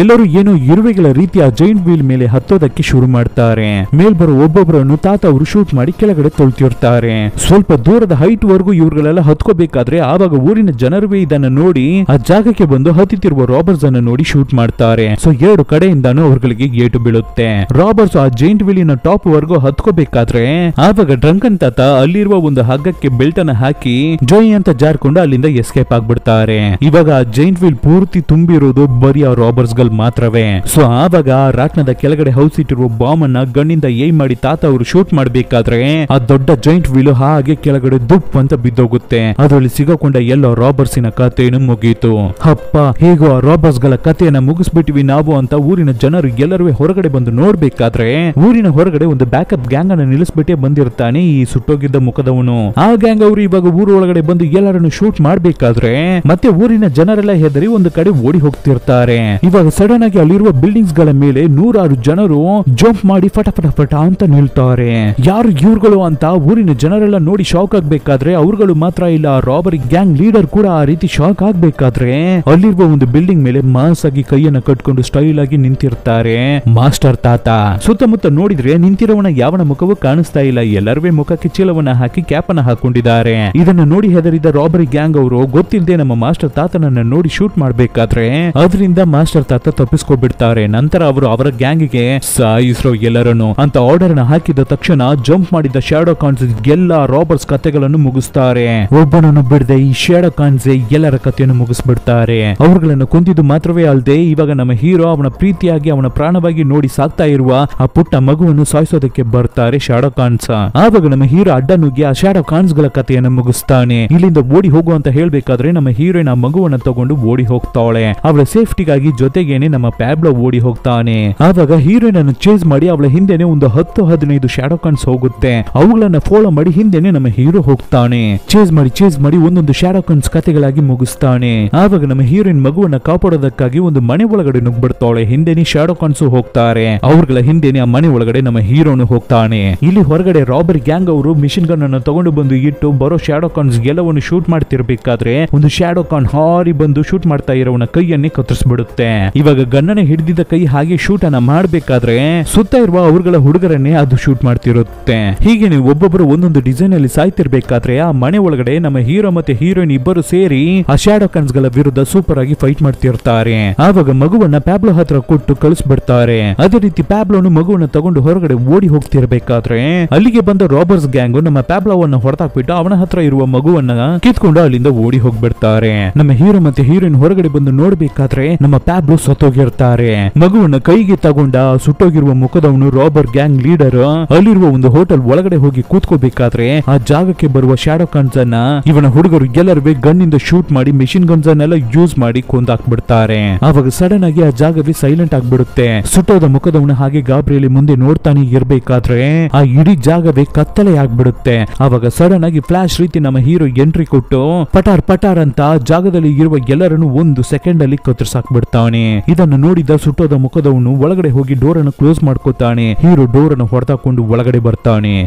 ಎಲ್ಲರೂ ಏನೋ ಇರುವೆಗಳ ರೀತಿಯ ಜೈಂಟ್ ವೀಲ್ ಮೇಲೆ ಹತ್ತೋದಕ್ಕೆ ಶುರು ಮಾಡ್ತಾರೆ. ಮೇಲ್ಬರೋ ಒಬ್ಬೊಬ್ಬರನ್ನು ತಾತ ಅವರು ಶೂಟ್ ಮಾಡಿ ಕೆಳಗಡೆ ತೊಳ್ತಿರ್ತಾರೆ. ಸ್ವಲ್ಪ ದೂರದ ಹೈಟ್ ವರೆಗೂ ಇವ್ರುಗಳೆಲ್ಲ ಹತ್ಕೋಬೇಕಾದ್ರೆ ಆವಾಗ ಊರಿನ ಜನರುವೆ ಇದನ್ನ ನೋಡಿ ಆ ಜಾಗಕ್ಕೆ ಬಂದು ಹತ್ತಿತ್ತಿರುವ ರಾಬರ್ಸ್ ಅನ್ನು ನೋಡಿ ಶೂಟ್ ಮಾಡ್ತಾರೆ. ಸೊ 2 ಕಡೆಯಿಂದಾನು ಅವ್ರಗಳಿಗೆ ಏಟು ಬೀಳುತ್ತೆ. ರಾಬರ್ಸ್ ಆ ಜೈಂಟ್ ವೀಲಿನ ಟಾಪ್ ವರ್ಗು ಹತ್ಕೋಬೇಕಾದ್ರೆ ಆವಾಗ ಡ್ರಂಕನ್ ತಾತ ಅಲ್ಲಿರುವ ಒಂದು ಹಗ್ಗಕ್ಕೆ ಬೆಲ್ಟ್ ಅನ್ನ ಹಾಕಿ ಜೋಯ್ ಅಂತ ಜಾರ್ಕೊಂಡು ಅಲ್ಲಿಂದ ಎಸ್ಕೇಪ್ ಆಗ್ಬಿಡ್ತಾರೆ. ಇವಾಗ ಜೈಂಟ್ ವೀಲ್ ಪೂರ್ತಿ ತುಂಬಿರೋದು ಬರೀ ಆ ರಾಬರ್ಸ್ ಗಳು ಮಾತ್ರವೇ. ಸೊ ಆವಾಗ ರಾಟ್ನದ ಕೆಳಗಡೆ ಹೌಸಿಟ್ಟಿರುವ ಬಾಂಬ್ ಅನ್ನ ಗಣ್ಣಿಂದ ಏಯ್ ಮಾಡಿ ತಾತ ಅವರು ಶೂಟ್ ಮಾಡ್ಬೇಕಾದ್ರೆ ಆ ದೊಡ್ಡ ಜೈಂಟ್ ವೀಲ್ ಹಾಗೆ ಕೆಳಗಡೆ ದುಪ್ ಅಂತ ಬಿದ್ದೋಗುತ್ತೆ. ಅದರಲ್ಲಿ ಸಿಗಾಕೊಂಡ ಎಲ್ಲ ರಾಬರ್ಸಿನ ಕಥೆಯನ್ನು ಮುಗೀತು. ಅಪ್ಪ, ಹೇಗೋ ಆ ರಾಬರ್ಸ್ ಗಳ ಕಥೆಯನ್ನ ಮುಗಿಸ್ಬಿಟ್ಟಿವಿ ನಾವು ಅಂತ ಊರಿನ ಜನರು ಎಲ್ಲರೂ ಹೊರಗಡೆ ಬಂದು ನೋಡ್ಬೇಕಾದ್ರೆ ಊರಿನ ಹೊರಗಡೆ ಒಂದು ಬ್ಯಾಕಪ್ ಗ್ಯಾಂಗ್ ಅನ್ನು ನಿಲ್ಲಿಸ್ಬಿಟ್ಟೆ ಬಂದಿರ್ತಾನೆ ಈ ಸುಟ್ಟೋಗಿದ್ದ ಮುಖದವನು. ಆ ಗ್ಯಾಂಗ್ ಅವರು ಇವಾಗ ಊರು ಒಳಗಡೆ ಬಂದು ಎಲ್ಲರನ್ನು ಶೂಟ್ ಮಾಡ್ಬೇಕಾದ್ರೆ ಮತ್ತೆ ಊರಿನ ಜನರೆಲ್ಲ ಹೆದರಿ ಒಂದು ಕಡೆ ಓಡಿ ಹೋಗ್ತಿರ್ತಾರೆ. ಇವಾಗ ಸಡನ್ ಆಗಿ ಅಲ್ಲಿರುವ ಬಿಲ್ಡಿಂಗ್ಸ್ ಗಳ ಮೇಲೆ 100 ಜನರು ಜಂಪ್ ಮಾಡಿ ಫಟ ಅಂತ ನಿಲ್ತಾರೆ. ಯಾರು ಇವ್ರುಗಳು ಅಂತ ಊರಿನ ಜನರೆಲ್ಲ ನೋಡಿ ಶಾಕ್ ಆಗ್ಬೇಕಾದ್ರೆ ಅವ್ರುಗಳು ಮಾತ್ರ ಇಲ್ಲ, ರಾಬರಿ ಗ್ಯಾಂಗ್ ಲೀಡರ್ ಕೂಡ ಆ ರೀತಿ ಶಾಕ್ ಆಗ್ಬೇಕಾದ್ರೆ ಅಲ್ಲಿರುವ ಒಂದು ಬಿಲ್ಡಿಂಗ್ ಮೇಲೆ ಮಾಸ್ ಆಗಿ ಕೈಯನ್ನ ಕಟ್ಕೊಂಡು ಸ್ಟೈಲ್ ಆಗಿ ನಿಂತಿರ್ತಾರೆ ಮಾಸ್ಟರ್ ತಾತ. ಸುತ್ತಮುತ್ತ ನೋಡಿದ್ರೆ ನಿಂತಿರೋವನ ಯಾವನ ಮುಖವೂ ಕಾಣಿಸ್ತಾ ಇಲ್ಲ. ಎಲ್ಲರೂ ಮುಖಕ್ಕೆ ಚೀಲವನ್ನ ಹಾಕಿ ಕ್ಯಾಪ್ ಅನ್ನ ಹಾಕೊಂಡಿದ್ದಾರೆ. ಇದನ್ನ ನೋಡಿ ಹೆದರಿದ ರಾಬರಿ ಗ್ಯಾಂಗ್ ಅವರು ಗೊತ್ತಿಲ್ಲದೆ ನಮ್ಮ ಮಾಸ್ಟರ್ ತಾತನನ್ನ ನೋಡಿ ಶೂಟ್ ಮಾಡ್ಬೇಕಾದ್ರೆ ಅದರಿಂದ ಮಾಸ್ಟರ್ ತಾತ ತಪ್ಪಿಸ್ಕೊಬಿಡ್ತಾರೆ. ನಂತರ ಅವರು ಅವರ ಗ್ಯಾಂಗಿಗೆ ಸಾಯಿಸ್ರೋ ಎಲ್ಲರನ್ನು ಅಂತ ಆರ್ಡರ್ ನ ಹಾಕಿದ ತಕ್ಷಣ ಜಂಪ್ ಮಾಡಿದ ಶಾಡೋ ಕಾನ್ಸ್ ಎಲ್ಲ ರಾಬರ್ಸ್ ಕಥೆಗಳನ್ನು ಮುಗಿಸ್ತಾರೆ. ಒಬ್ಬನನ್ನು ಬಿಡದೆ ಈ ಶಾಡೋ ಕಾನ್ಸ್ ಎಲ್ಲರ ಕಥೆಯನ್ನು ಮುಗಿಸ್ಬಿಡ್ತಾರೆ. ಅವರುಗಳನ್ನು ಕೊಂದಿದ್ದು ಮಾತ್ರವೇ ಅಲ್ಲದೆ ಇವಾಗ ನಮ್ಮ ಹೀರೋ ಅವನ ಪ್ರೀತಿಯಾಗಿ ಅವನ ಪ್ರಾಣವಾಗಿ ನೋಡಿ ಸಾಕ್ತಾ ಇರುವ ಆ ಪುಟ್ಟ ಮಗುವನ್ನು ಸಾಯಿಸೋದಕ್ಕೆ ಬರ್ತಾರೆ ಶಾಡೋ ಕಾನ್ಸ್. ಆವಾಗ ನಮ್ಮ ಹೀರೋ ಅಡ್ಡ ನುಗ್ಗಿ ಆ ಶಾಡೋ ಕಾನ್ಸ್ ಗಳ ಕಥೆಯನ್ನು ಮುಗಿಸ್ತಾನೆ. ಇಲ್ಲಿಂದ ಓಡಿ ಹೋಗು ಅಂತ ಹೇಳ್ಬೇಕಾದ್ರೆ ನಮ್ಮ ಹೀರೋಯಿನ್ ಆ ಮಗುವನ್ನು ತಗೊಂಡು ಓಡಿ ಹೋಗ್ತಾಳೆ. ಅವಳ ಸೇಫ್ಟಿಗಾಗಿ ಜೊತೆಗೇನೆ ನಮ್ಮ ಪ್ಯಾಬ್ಲೋ ಓಡಿ ಹೋಗ್ತಾನೆ. ಆವಾಗ ಹೀರೋಯಿನ್ ಅನ್ನು ಚೇಸ್ ಮಾಡಿ ಅವಳ ಹಿಂದೆನೆ ಒಂದು 10-15 ಶಾಡೋ ಕಾನ್ಸ್ ಹೋಗುತ್ತೆ. ಅವುಗಳನ್ನ ಫಾಲೋ ಮಾಡಿ ಹಿಂದೆನೆ ನಮ್ಮ ಹೀರೋ ಹೋಗ್ತಾನೆ. ಚೇಸ್ ಮಾಡಿ ಒಂದೊಂದು ಶಾಡೋ ಕಾನ್ಸ್ ಕಥೆಗಳಾಗಿ ಮುಗಿಸ್ತಾನೆ. ಆವಾಗ ನಮ್ಮ ಹೀರೋಯಿನ್ ಮಗುವನ್ನ ಕಾಪಾಡೋದಕ್ಕಾಗಿ ಒಂದು ಮನೆ ಒಳಗಡೆ ನುಗ್ಬಿಡ್ತಾಳೆ. ಹಿಂದೆನೆ ಶಾಡೋ ಕಾನ್ಸ್ ಹೋಗ್ತಾರೆ. ಅವ್ರಗಳ ಹಿಂದೆನೆ ಆ ಮನೆ ಒಳಗಡೆ ನಮ್ಮ ಹೀರೋ ಹೀರೋನು ಹೋಗ್ತಾನೆ. ಇಲ್ಲಿ ಹೊರಗಡೆ ರಾಬರ್ ಗ್ಯಾಂಗ್ ಅವರು ಮಿಷಿನ್ ಗನ್ ಅನ್ನು ತಗೊಂಡು ಬಂದು ಇಟ್ಟು ಬರೋ ಶಾಡೋ ಕಾನ್ಸ್ ಎಲ್ಲವನ್ನು ಶೂಟ್ ಮಾಡ್ತಿರ್ಬೇಕಾದ್ರೆ ಒಂದು ಶಾಡೋ ಕಾನ್ ಹಾರಿ ಬಂದು ಶೂಟ್ ಮಾಡ್ತಾ ಇರೋವನ ಕೈಯನ್ನೇ ಕತ್ತರಿಸ್ಬಿಡುತ್ತೆ. ಇವಾಗ ಗನ್ನನೆ ಹಿಡಿದಿದ್ದ ಕೈ ಹಾಗೆ ಶೂಟ್ ಅನ್ನ ಮಾಡ್ಬೇಕಾದ್ರೆ ಸುತ್ತ ಇರುವ ಅವ್ರಗಳ ಹುಡುಗರನ್ನೇ ಅದು ಶೂಟ್ ಮಾಡ್ತಿರುತ್ತೆ. ಹೀಗೆ ನೀವು ಒಬ್ಬೊಬ್ಬರು ಒಂದೊಂದು ಡಿಸೈನ್ ಅಲ್ಲಿ ಸಾಯ್ತಿರ್ಬೇಕಾದ್ರೆ ಆ ಮನೆ ಒಳಗಡೆ ನಮ್ಮ ಹೀರೋ ಮತ್ತೆ ಹೀರೋಯಿನ್ ಇಬ್ಬರು ಸೇರಿ ಆ ಶಾಡೋ ಕಾನ್ಸ್ ಗಳ ವಿರುದ್ಧ ಸೂಪರ್ ಆಗಿ ಫೈಟ್ ಮಾಡ್ತಿರ್ತಾರೆ. ಆವಾಗ ಮಗುವನ್ನ ಪ್ಯಾಬ್ಲೋ ಹತ್ರ ಕೊಟ್ಟು ಕಳಿಸ್ಬಿಡ್ತಾರೆ. ಅದೇ ರೀತಿ ಪ್ಯಾಬ್ಲೋನು ಮಗುವನ್ನ ತಗೊಂಡು ಹೊರಗಡೆ ಓಡಿ ಹೋಗ್ತಿರ್ಬೇಕಾದ್ರೆ ಅಲ್ಲಿಗೆ ಬಂದ ರಾಬರ್ಸ್ ಗ್ಯಾಂಗ್ ನಮ್ಮ ಪ್ಯಾಬ್ಲೋವನ್ನ ಹೊರತಾಕ್ಬಿಟ್ಟು ಅವನ ಹತ್ರ ಇರುವ ಮಗುವನ್ನ ಕಿತ್ಕೊಂಡು ಅಲ್ಲಿಂದ ಓಡಿ ಹೋಗ್ಬಿಡ್ತಾರೆ. ನಮ್ಮ ಹೀರೋ ಮತ್ತೆ ಹೀರೋಯಿನ್ ಹೊರಗಡೆ ಬಂದು ನೋಡ್ಬೇಕಾದ್ರೆ ನಮ್ಮ ಪ್ಯಾಬ್ಲೋ ಸತ್ತೋಗಿರ್ತಾರೆ. ಮಗುವನ್ನ ಕೈಗೆ ತಗೊಂಡ ಸುಟ್ಟೋಗಿರುವ ಮುಖದವನು ರಾಬರ್ ಗ್ಯಾಂಗ್ ಲೀಡರ್ ಅಲ್ಲಿರುವ ಒಂದು ಹೋಟೆಲ್ ಒಳಗಡೆ ಹೋಗಿ ಕೂತ್ಕೋಬೇಕಾದ್ರೆ ಆ ಜಾಗಕ್ಕೆ ಬರುವ ಶಾಡೋ ಕಾನ್ಸ್ ಅನ್ನ ಇವನ ಹುಡುಗರು ಎಲ್ಲರೂ ಗನ್ ಇಂದ ಶೂಟ್ ಮಾಡಿ ಮಿಷಿನ್ ಗನ್ಸ್ ಅನ್ನೆಲ್ಲ ಯೂಸ್ ಮಾಡಿ ಕೊಂದಾಕ್ಬಿಡ್ತಾರೆ. ಅವಾಗ ಸಡನ್ ಆಗಿ ಆ ಜಾಗವೇ ಸೈಲೆಂಟ್ ಆಗ್ಬಿಡುತ್ತೆ. ಸುಟ್ಟೋದ ಮುಖದವನ ಹಾಗೆ ಗಾಬರಿಯಲ್ಲಿ ಮುಂದೆ ನೋಡ್ತಾನೆ ಇರ್ಬೇಕಾದ್ರೆ ಆ ಇಡೀ ಜಾಗವೇ ಕತ್ತಲೆ ಆಗ್ಬಿಡುತ್ತೆ. ಅವಾಗ ಸಡನ್ ಆಗಿ ಫ್ಲಾಶ್ ರೀತಿ ನಮ್ಮ ಹೀರೋ ಎಂಟ್ರಿ ಕೊಟ್ಟು ಪಟಾರ್ ಪಟಾರ್ ಅಂತ ಜಾಗದಲ್ಲಿ ಇರುವ ಎಲ್ಲರನ್ನು ಒಂದು ಸೆಕೆಂಡ್ ಅಲ್ಲಿ ಕತ್ತರಿಸಾಕ್ಬಿಡ್ತಾನೆ. ಇದನ್ನು ನೋಡಿದ ಸುಟ್ಟೋದ ಮುಖದವನು ಒಳಗಡೆ ಹೋಗಿ ಡೋರ್ ಅನ್ನು ಕ್ಲೋಸ್ ಮಾಡ್ಕೋತಾನೆ. ಹೀರೋ ಡೋರ್ ಅನ್ನು ಹೊರತಾಕೊಂಡು ಒಳಗಡೆ ಬರ್ತಾನೆ.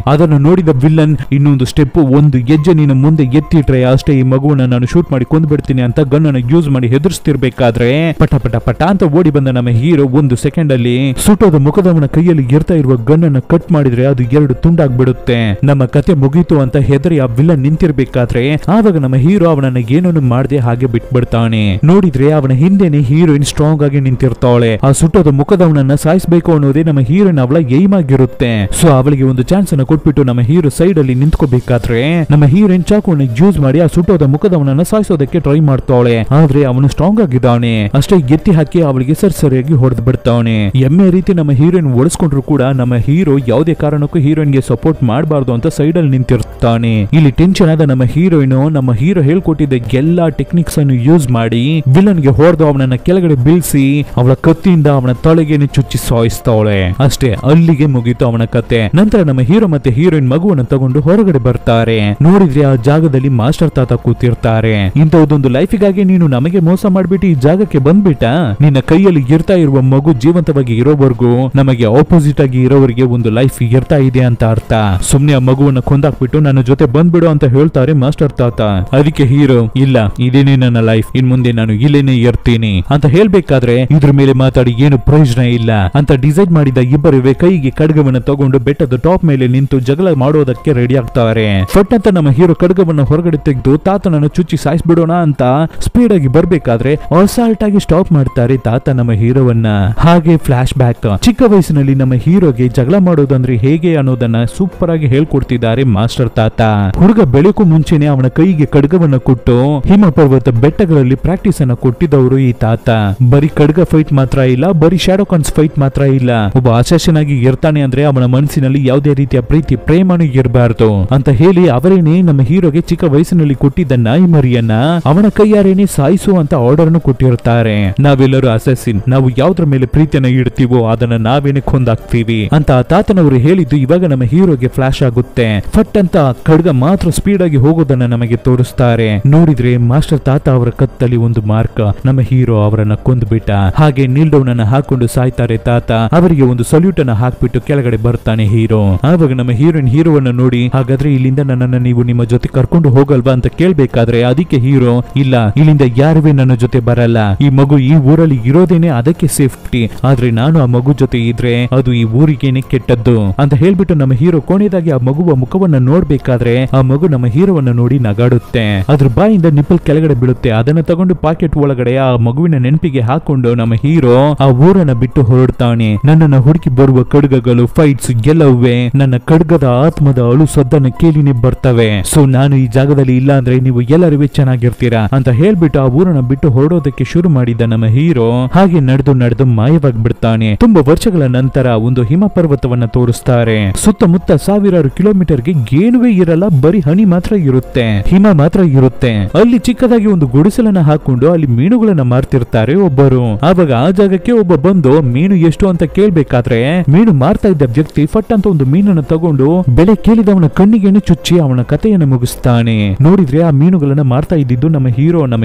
ಅದನ್ನು ನೋಡಿದ ವಿಲ್ಲನ್ ಇನ್ನೊಂದು ಸ್ಟೆಪ್ ಒಂದು ಹೆಜ್ಜೆ ನೀನು ಮುಂದೆ ಎತ್ತಿಟ್ರೆ ಅಷ್ಟೇ ಈ ಮಗುವನ್ನ ನಾನು ಶೂಟ್ ಮಾಡಿ ಕೊಂದ್ಬಿಡ್ತೀನಿ ಅಂತ ಗನ್ ಅನ್ನು ಯೂಸ್ ಮಾಡಿ ಹೆದರ್ಸ್ತಿರ್ಬೇಕಾದ್ರೆ ಪಟ ಪಟ ಪಟ ಅಂತ ಓಡಿ ಬಂದ ನಮ್ಮ ಹೀರೋ ಒಂದು ಸೆಕೆಂಡ್ ಅಲ್ಲಿ ಸುಟ್ಟೋದ ಮುಖದವನ ಕೈಯಲ್ಲಿ ಇರ್ತಾ ಇರುವ ಗನ್ ಅನ್ನು ಕಟ್ ಮಾಡಿದ್ರೆ ಅದು ಎರಡು ತುಂಡಾಗ್ಬಿಡುತ್ತೆ. ನಮ್ಮ ಕತೆ ಮುಗೀತು ಅಂತ ಹೆದರಿ ಆ ವಿಲ್ಲನ್ ನಿಂತಿರ್ಬೇಕಾದ್ರೆ ಆವಾಗ ನಮ್ಮ ಹೀರೋ ಅವನನ್ನ ಏನನ್ನು ಮಾಡದೆ ಹಾಗೆ ಬಿಟ್ಬಿಡ್ತಾನೆ. ನೋಡಿದ್ರೆ ಅವನ ಹಿಂದೆನೆ ಹೀರೋಯಿನ್ ಸ್ಟ್ರಾಂಗ್ ಆಗಿ ನಿಂತಿರ್ತಾಳೆ. ಆ ಸುಟ್ಟೋದ ಮುಖದವನನ್ನ ಸಾಯಿಸಬೇಕು ಅನ್ನೋದೇ ನಮ್ಮ ಹೀರೋಯಿನ್ ಅವಳ ಏಮ್ ಆಗಿರುತ್ತೆ. ಸೊ ಅವಳಿಗೆ ಒಂದು ಚಾನ್ಸ್ ಅನ್ನು ಕೊಟ್ಬಿಟ್ಟು ನಮ್ಮ ಹೀರೋ ಸೈಡ್ ಅಲ್ಲಿ ನಿಂತ್ಕೋಬೇಕಾದ್ರೆ ನಮ್ಮ ಹೀರೋಯಿನ್ ಚಾಕುವನ್ನ ಯೂಸ್ ಮಾಡಿ ಆ ಸುಟ್ಟೋದ ಮುಖದವನನ್ನ ಸಾಯಿಸೋದಕ್ಕೆ ಟ್ರೈ ಮಾಡ್ತಾಳೆ. ಆದ್ರೆ ಅವನು ಸ್ಟ್ರಾಂಗ್ ಆಗಿದ್ದಾನೆ. ಅಷ್ಟೇ ಎತ್ತಿ ಹಾಕಿ ಅವಳಿಗೆ ಸರಿಯಾಗಿ ಹೊಡೆದು ಬಿಡ್ತಾನೆ. ಎಮ್ಮೆ ರೀತಿ ನಮ್ಮ ಹೀರೋಯಿನ್ ಓಡಿಸ್ಕೊಂಡ್ರು ಕೂಡ ನಮ್ಮ ಹೀರೋ ಯಾವುದೇ ಕಾರಣಕ್ಕೂ ಹೀರೋಯಿನ್ ಗೆ ಸಪೋರ್ಟ್ ಮಾಡಬಾರ್ದು ಅಂತ ಸೈಡ್ ಅಲ್ಲಿ ನಿಂತಿರ್ತಾನೆ. ಇಲ್ಲಿ ಟೆನ್ಷನ್ ಆದ ನಮ್ಮ ಹೀರೋಯಿನ್ ನಮ್ಮ ಹೀರೋ ಹೇಳ್ಕೊಟ್ಟಿದ್ದ ಎಲ್ಲಾ ಟೆಕ್ನಿಕ್ಸ್ ಅನ್ನು ಯೂಸ್ ಮಾಡಿ ವಿಲನ್ ಗೆ ಹೊಡೆದು ಅವನನ್ನ ಕೆಳಗಡೆ ಬೀಳ್ಸಿ ಅವಳ ಕತ್ತಿಯಿಂದ ಅವನ ತಲೆಗೇನೆ ಚುಚ್ಚಿ ಸಾಯಿಸ್ತಾಳೆ. ಅಷ್ಟೇ ಅಲ್ಲಿಗೆ ಮುಗೀತು ಅವನ ಕತೆ. ನಂತರ ನಮ್ಮ ಹೀರೋ ಮತ್ತೆ ಹೀರೋಯಿನ್ ಮಗುವನ್ನು ತಗೊಂಡು ಹೊರಗಡೆ ಬರ್ತಾರೆ. ನೋಡಿದ್ರೆ ಆ ಜಾಗದಲ್ಲಿ ಮಾಸ್ಟರ್ ತಾತ ಕೂತಿರ್ತಾರೆ. ಇಂತಹದೊಂದು ಲೈಫಿಗಾಗಿ ನೀನು ನಮಗೆ ಮೋಸ ಮಾಡ್ಬಿಟ್ಟು ಈ ಜಾಗಕ್ಕೆ ಬಂದ್ಬಿಟ್ಟ. ನಿನ್ನ ಕೈಯಲ್ಲಿ ಇರ್ತಾ ಇರುವ ಮಗು ಜೀವಂತವಾಗಿ ಇರೋವರೆಗೂ ನಮಗೆ ಆಪೋಸಿಟ್ ಆಗಿ ಇರೋವರಿಗೆ ಒಂದು ಲೈಫ್ ಇರ್ತಾ ಇದೆ ಅಂತ ಅರ್ಥ. ಸುಮ್ನೆ ಆ ಮಗುವನ್ನ ಕೊಂದಾಕ್ಬಿಟ್ಟು ನನ್ನ ಜೊತೆ ಬಂದ್ಬಿಡು ಅಂತ ಹೇಳ್ತಾರೆ ಮಾಸ್ಟರ್ ತಾತ. ಅದಕ್ಕೆ ಹೀರೋ ಇಲ್ಲ ಇದೇನೇ ನನ್ನ ಲೈಫ್, ಇನ್ ಮುಂದೆ ನಾನು ಇಲ್ಲೇನೆ ಇರ್ತೀನಿ ಅಂತ ಹೇಳ್ಬೇಕಾದ್ರೆ ಇದ್ರ ಮೇಲೆ ಮಾತಾಡಿ ಏನು ಪ್ರಯೋಜನ ಇಲ್ಲ ಅಂತ ಡಿಸೈಡ್ ಮಾಡಿದ ಇಬ್ಬರುವೆ ಕೈಗೆ ಖಡ್ಗವನ್ನ ತಗೊಂಡು ಬೆಟ್ಟದ ಟಾಪ್ ಮೇಲೆ ನಿಂತು ಜಗಳ ಮಾಡೋದಕ್ಕೆ ರೆಡಿ ಆಗ್ತಾರೆ. ಫಟ್ ಅಂತ ನಮ್ಮ ಹೀರೋ ಖಡ್ಗವನ್ನ ಹೊರಗಡೆ ತೆಗೆದು ತಾತನನ್ನು ಚುಚ್ಚಿ ಸಾಯಿಸ್ಬಿಡೋಣ ಅಂತ ಸ್ಪೀಡ್ ಆಗಿ ಬರ್ಬೇಕಾದ್ರೆ ಅಸಾಲ್ಟ್ ಆಗಿ ಸ್ಟಾಪ್ ಮಾಡ್ತಾರೆ ತಾತ ನಮ್ಮ ಹೀರೋವನ್ನ. ಹಾಗೆ ಫ್ಲಾಶ್ ಬ್ಯಾಕ್ ಚಿಕ್ಕ ವಯಸ್ಸಿನಲ್ಲಿ ನಮ್ಮ ಹೀರೋಗೆ ಜಗಳ ಮಾಡೋದಂದ್ರೆ ಹೇಗೆ ಅನ್ನೋದನ್ನ ಸೂಪರ್ ಆಗಿ ಹೇಳ್ಕೊಡ್ತಿದ್ದಾರೆ ಮಾಸ್ಟರ್ ತಾತ. ಹುಡುಗ ಬೆಳಕು ಮುಂಚೆನೆ ಅವನ ಕೈಗೆ ಖಡ್ಗವನ್ನ ಕೊಟ್ಟು ಹಿಮ ಪರ್ವತ ಬೆಟ್ಟಗಳಲ್ಲಿ ಪ್ರಾಕ್ಟೀಸ್ ಅನ್ನ ಕೊಟ್ಟಿದ್ದವರು ಈ ತಾತ. ಬರೀ ಖಡ್ಗ ಫೈಟ್ ಮಾತ್ರ ಇಲ್ಲ, ಬರೀ ಶಾಡೋ ಕಾನ್ಸ್ ಫೈಟ್ ಮಾತ್ರ ಇಲ್ಲ, ಒಬ್ಬ ಅಸಾಸಿನ್ ಆಗಿ ಇರ್ತಾನೆ ಅಂದ್ರೆ ಅವನ ಮನಸ್ಸಿನಲ್ಲಿ ಯಾವುದೇ ರೀತಿಯ ಪ್ರೀತಿ ಪ್ರೇಮನೂ ಇರಬಾರ್ದು ಅಂತ ಹೇಳಿ ಅವರೇನೆ ನಮ್ಮ ಹೀರೋಗೆ ಚಿಕ್ಕ ವಯಸ್ಸಿನಲ್ಲಿ ಕೊಟ್ಟಿದ್ದ ನಾಯಿ ಮರಿಯನ್ನ ಅವನ ಕೈಯಾರೇನೆ ಸಾಯಿಸು ಅಂತ ಆರ್ಡರ್ ಅನ್ನು ಕೊಟ್ಟಿರ್ತಾರೆ. ನಾವೆಲ್ಲರೂ ಅಸಾಸಿನ್, ನಾವು ಯಾವ್ದ್ರ ಮೇಲೆ ಪ್ರೀತಿಯನ್ನ ಇಡ್ತೀವೋ ಅದನ್ನ ನಾವೇನೆ ಕೊಂದಾಕ್ತೀವಿ ಅಂತ ತಾತನವರು ಹೇಳಿದ್ದು ಇವಾಗ ನಮ್ಮ ಹೀರೋಗೆ ಫ್ಲಾಶ್ ಆಗುತ್ತೆ. ಫಟ್ ಅಂತ ಖಡ್ಗ ಮಾತ್ರ ಸ್ಪೀಡ್ ಆಗಿ ಹೋಗೋದನ್ನ ನಮಗೆ ತೋರಿಸ್ತಾರೆ. ನೋಡಿದ್ರೆ ಮಾಸ್ಟರ್ ತಾತ ಅವರ ಕತ್ತಲ್ಲಿ ಒಂದು ಮಾರ್ಕ್. ನಮ್ಮ ಹೀರೋ ಅವರನ್ನ ಕೊಂದ್ಬಿಟ್ಟ. ಹಾಗೆ ನೀಲ್ ಡೌನ್ ಅನ್ನ ಹಾಕೊಂಡು ಸಾಯ್ತಾರೆ ತಾತ. ಅವರಿಗೆ ಒಂದು ಸಲ್ಯೂಟ್ ಅನ್ನ ಹಾಕ್ಬಿಟ್ಟು ಕೆಳಗಡೆ ಬರ್ತಾನೆ ಹೀರೋ. ಆವಾಗ ನಮ್ಮ ಹೀರೋಯಿನ್ ಹೀರೋವನ್ನ ನೋಡಿ ಹಾಗಾದ್ರೆ ಇಲ್ಲಿಂದ ನನ್ನನ್ನ ನೀವು ನಿಮ್ಮ ಜೊತೆ ಕರ್ಕೊಂಡು ಹೋಗಲ್ವಾ ಅಂತ ಕೇಳ್ಬೇಕಾದ್ರೆ ಅದಕ್ಕೆ ಹೀರೋ ಇಲ್ಲ, ಇಲ್ಲಿಂದ ಯಾರುವೇ ನನ್ನ ಜೊತೆ ಬರಲ್ಲ. ಈ ಮಗು ಈ ಊರಲ್ಲಿ ಇರೋದೇನೆ ಅದಕ್ಕೆ ಸೇಫ್ಟಿ, ಆದ್ರೆ ನಾನು ಆ ಮಗು ಜೊತೆ ಇದ್ರೆ ಅದು ಈ ಊರಿಗೇನೆ ಕೆಟ್ಟದ್ದು ಅಂತ ಹೇಳ್ಬಿಟ್ಟು ನಮ್ಮ ಹೀರೋ ಕೊನೆಯದಾಗಿ ಆ ಮಗುವ ಮುಖವನ್ನ ನೋಡ್ಬೇಕಾದ್ರೆ ಆ ಮಗು ನಮ್ಮ ಹೀರೋವನ್ನ ನೋಡಿ ನಗಾಡುತ್ತೆ. ಅದ್ರ ಬಾಯಿಂದ ನಿಪ್ಪಲ್ ಕೆಳಗಡೆ ಬೀಳುತ್ತೆ. ಅದನ್ನ ತಗೊಂಡು ಪಾಕೆಟ್ ಒಳಗಡೆ ಆ ಮಗುವಿನ ನೆನಪಿಗೆ ಹಾಕೊಂಡು ನಮ್ಮ ಹೀರೋ ಆ ಊರನ್ನ ಬಿಟ್ಟು ಹೊರಡ್ತಾನೆ. ನನ್ನನ್ನ ಹುಡುಕಿ ಬರುವ ಖಡ್ಗಗಳು ಫೈಟ್ಸ್ ಗೆಲ್ಲುವೆ ನನ್ನ ಖಡ್ಗದ ಆತ್ಮದ ಅಳು ಸದ್ದನ್ನ ಕೇಳಿನೇ ಬರ್ತವೆ. ಸೊ ನಾನು ಈ ಜಾಗದಲ್ಲಿ ಇಲ್ಲ ಅಂದ್ರೆ ನೀವು ಎಲ್ಲರೂ ಚೆನ್ನಾಗಿರ್ತೀರಾ ಅಂತ ಹೇಳ್ಬಿಟ್ಟು ಆ ಊರನ್ನ ಬಿಟ್ಟು ಹೊರಡೋದಕ್ಕೆ ಶುರು ಮಾಡಿದ ನಮ್ಮ ಹೀರೋ ಹಾಗೆ ನಡೆದು ಮಾಯವಾಗ್ಬಿಡ್ತಾನೆ. ತುಂಬಾ ವರ್ಷಗಳ ನಂತರ ಒಂದು ಹಿಮ ಪರ್ವತವನ್ನ ತೋರಿಸ್ತಾರೆ. ಸುತ್ತಮುತ್ತ ಸಾವಿರಾರು ಕಿಲೋಮೀಟರ್ಗೆ ಏನುವೇ ಇರಲ್ಲ, ಬರೀ ಹನಿ ಮಾತ್ರ ಇರುತ್ತೆ, ಹಿಮ ಮಾತ್ರ ಇರುತ್ತೆ. ಅಲ್ಲಿ ಚಿಕ್ಕದಾಗಿ ಒಂದು ಗುಡಿಸಲನ್ನ ಹಾಕೊಂಡು ಅಲ್ಲಿ ಮೀನುಗಳನ್ನ ಮಾರ್ತಿರ್ತಾರೆ ಒಬ್ಬರು. ಆವಾಗ ಆ ಜಾಗಕ್ಕೆ ಒಬ್ಬ ಬಂದು ಮೀನು ಎಷ್ಟು ಅಂತ ಕೇಳ್ಬೇಕಾದ್ರೆ ಮೀನು ಮಾರ್ತಾ ಇದ್ದ ವ್ಯಕ್ತಿ ಫಟ್ ಅಂತ ಒಂದು ಮೀನನ್ನ ತಗೊಂಡು ಬೆಲೆ ಕೇಳಿದವನ ಕಣ್ಣಿಗೆ ಚುಚ್ಚಿ ಅವನ ಕಥೆಯನ್ನು ಮುಗಿಸ್ತಾನೆ. ನೋಡಿದ್ರೆ ಆ ಮೀನುಗಳನ್ನ ಮಾರ್ತಾ ಇದ್ದಿದ್ದು ನಮ್ಮ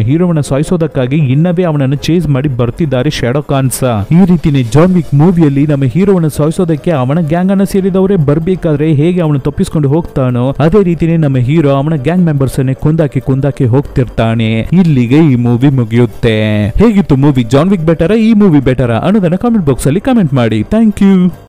ಹೀರೋವನ್ನ ಸಾಯಿಸೋದಕ್ಕಾಗಿ ಇನ್ನವೇ ಅವನನ್ನು ಚೇಸ್ ಮಾಡಿ ಬರ್ತಿದ್ದಾರೆ ಶಾಡೋ ಕಾನ್ಸ್. ಈ ರೀತಿನೇ ಜಾನ್ ವಿಕ್ ಮೂವಿಯಲ್ಲಿ ನಮ್ಮ ಹೀರೋವನ್ನ ಸಾಯಿಸೋದಕ್ಕೆ ಕೊಂದಾಕಕ್ಕೆ ಅವನ ಗ್ಯಾಂಗ್ ಅನ್ನ ಸೇರಿದವರೇ ಬರ್ಬೇಕಾದ್ರೆ ಹೇಗೆ ಅವನು ತಪ್ಪಿಸ್ಕೊಂಡು ಹೋಗ್ತಾನೋ ಅದೇ ರೀತಿನೇ ನಮ್ಮ ಹೀರೋ ಅವನ ಗ್ಯಾಂಗ್ ಮೆಂಬರ್ಸ್ ಅನ್ನೇ ಕೊಂದಾಕಿ ಹೋಗ್ತಿರ್ತಾನೆ. ಇಲ್ಲಿಗೆ ಈ ಮೂವಿ ಮುಗಿಯುತ್ತೆ. ಹೇಗಿತ್ತು ಮೂವಿ? ಜಾನ್ ವಿಕ್ ಬೆಟರ, ಈ ಮೂವಿ ಬೆಟರ ಅನ್ನೋದನ್ನ ಕಾಮೆಂಟ್ ಬಾಕ್ಸ್ ಅಲ್ಲಿ ಕಮೆಂಟ್ ಮಾಡಿ. Thank you.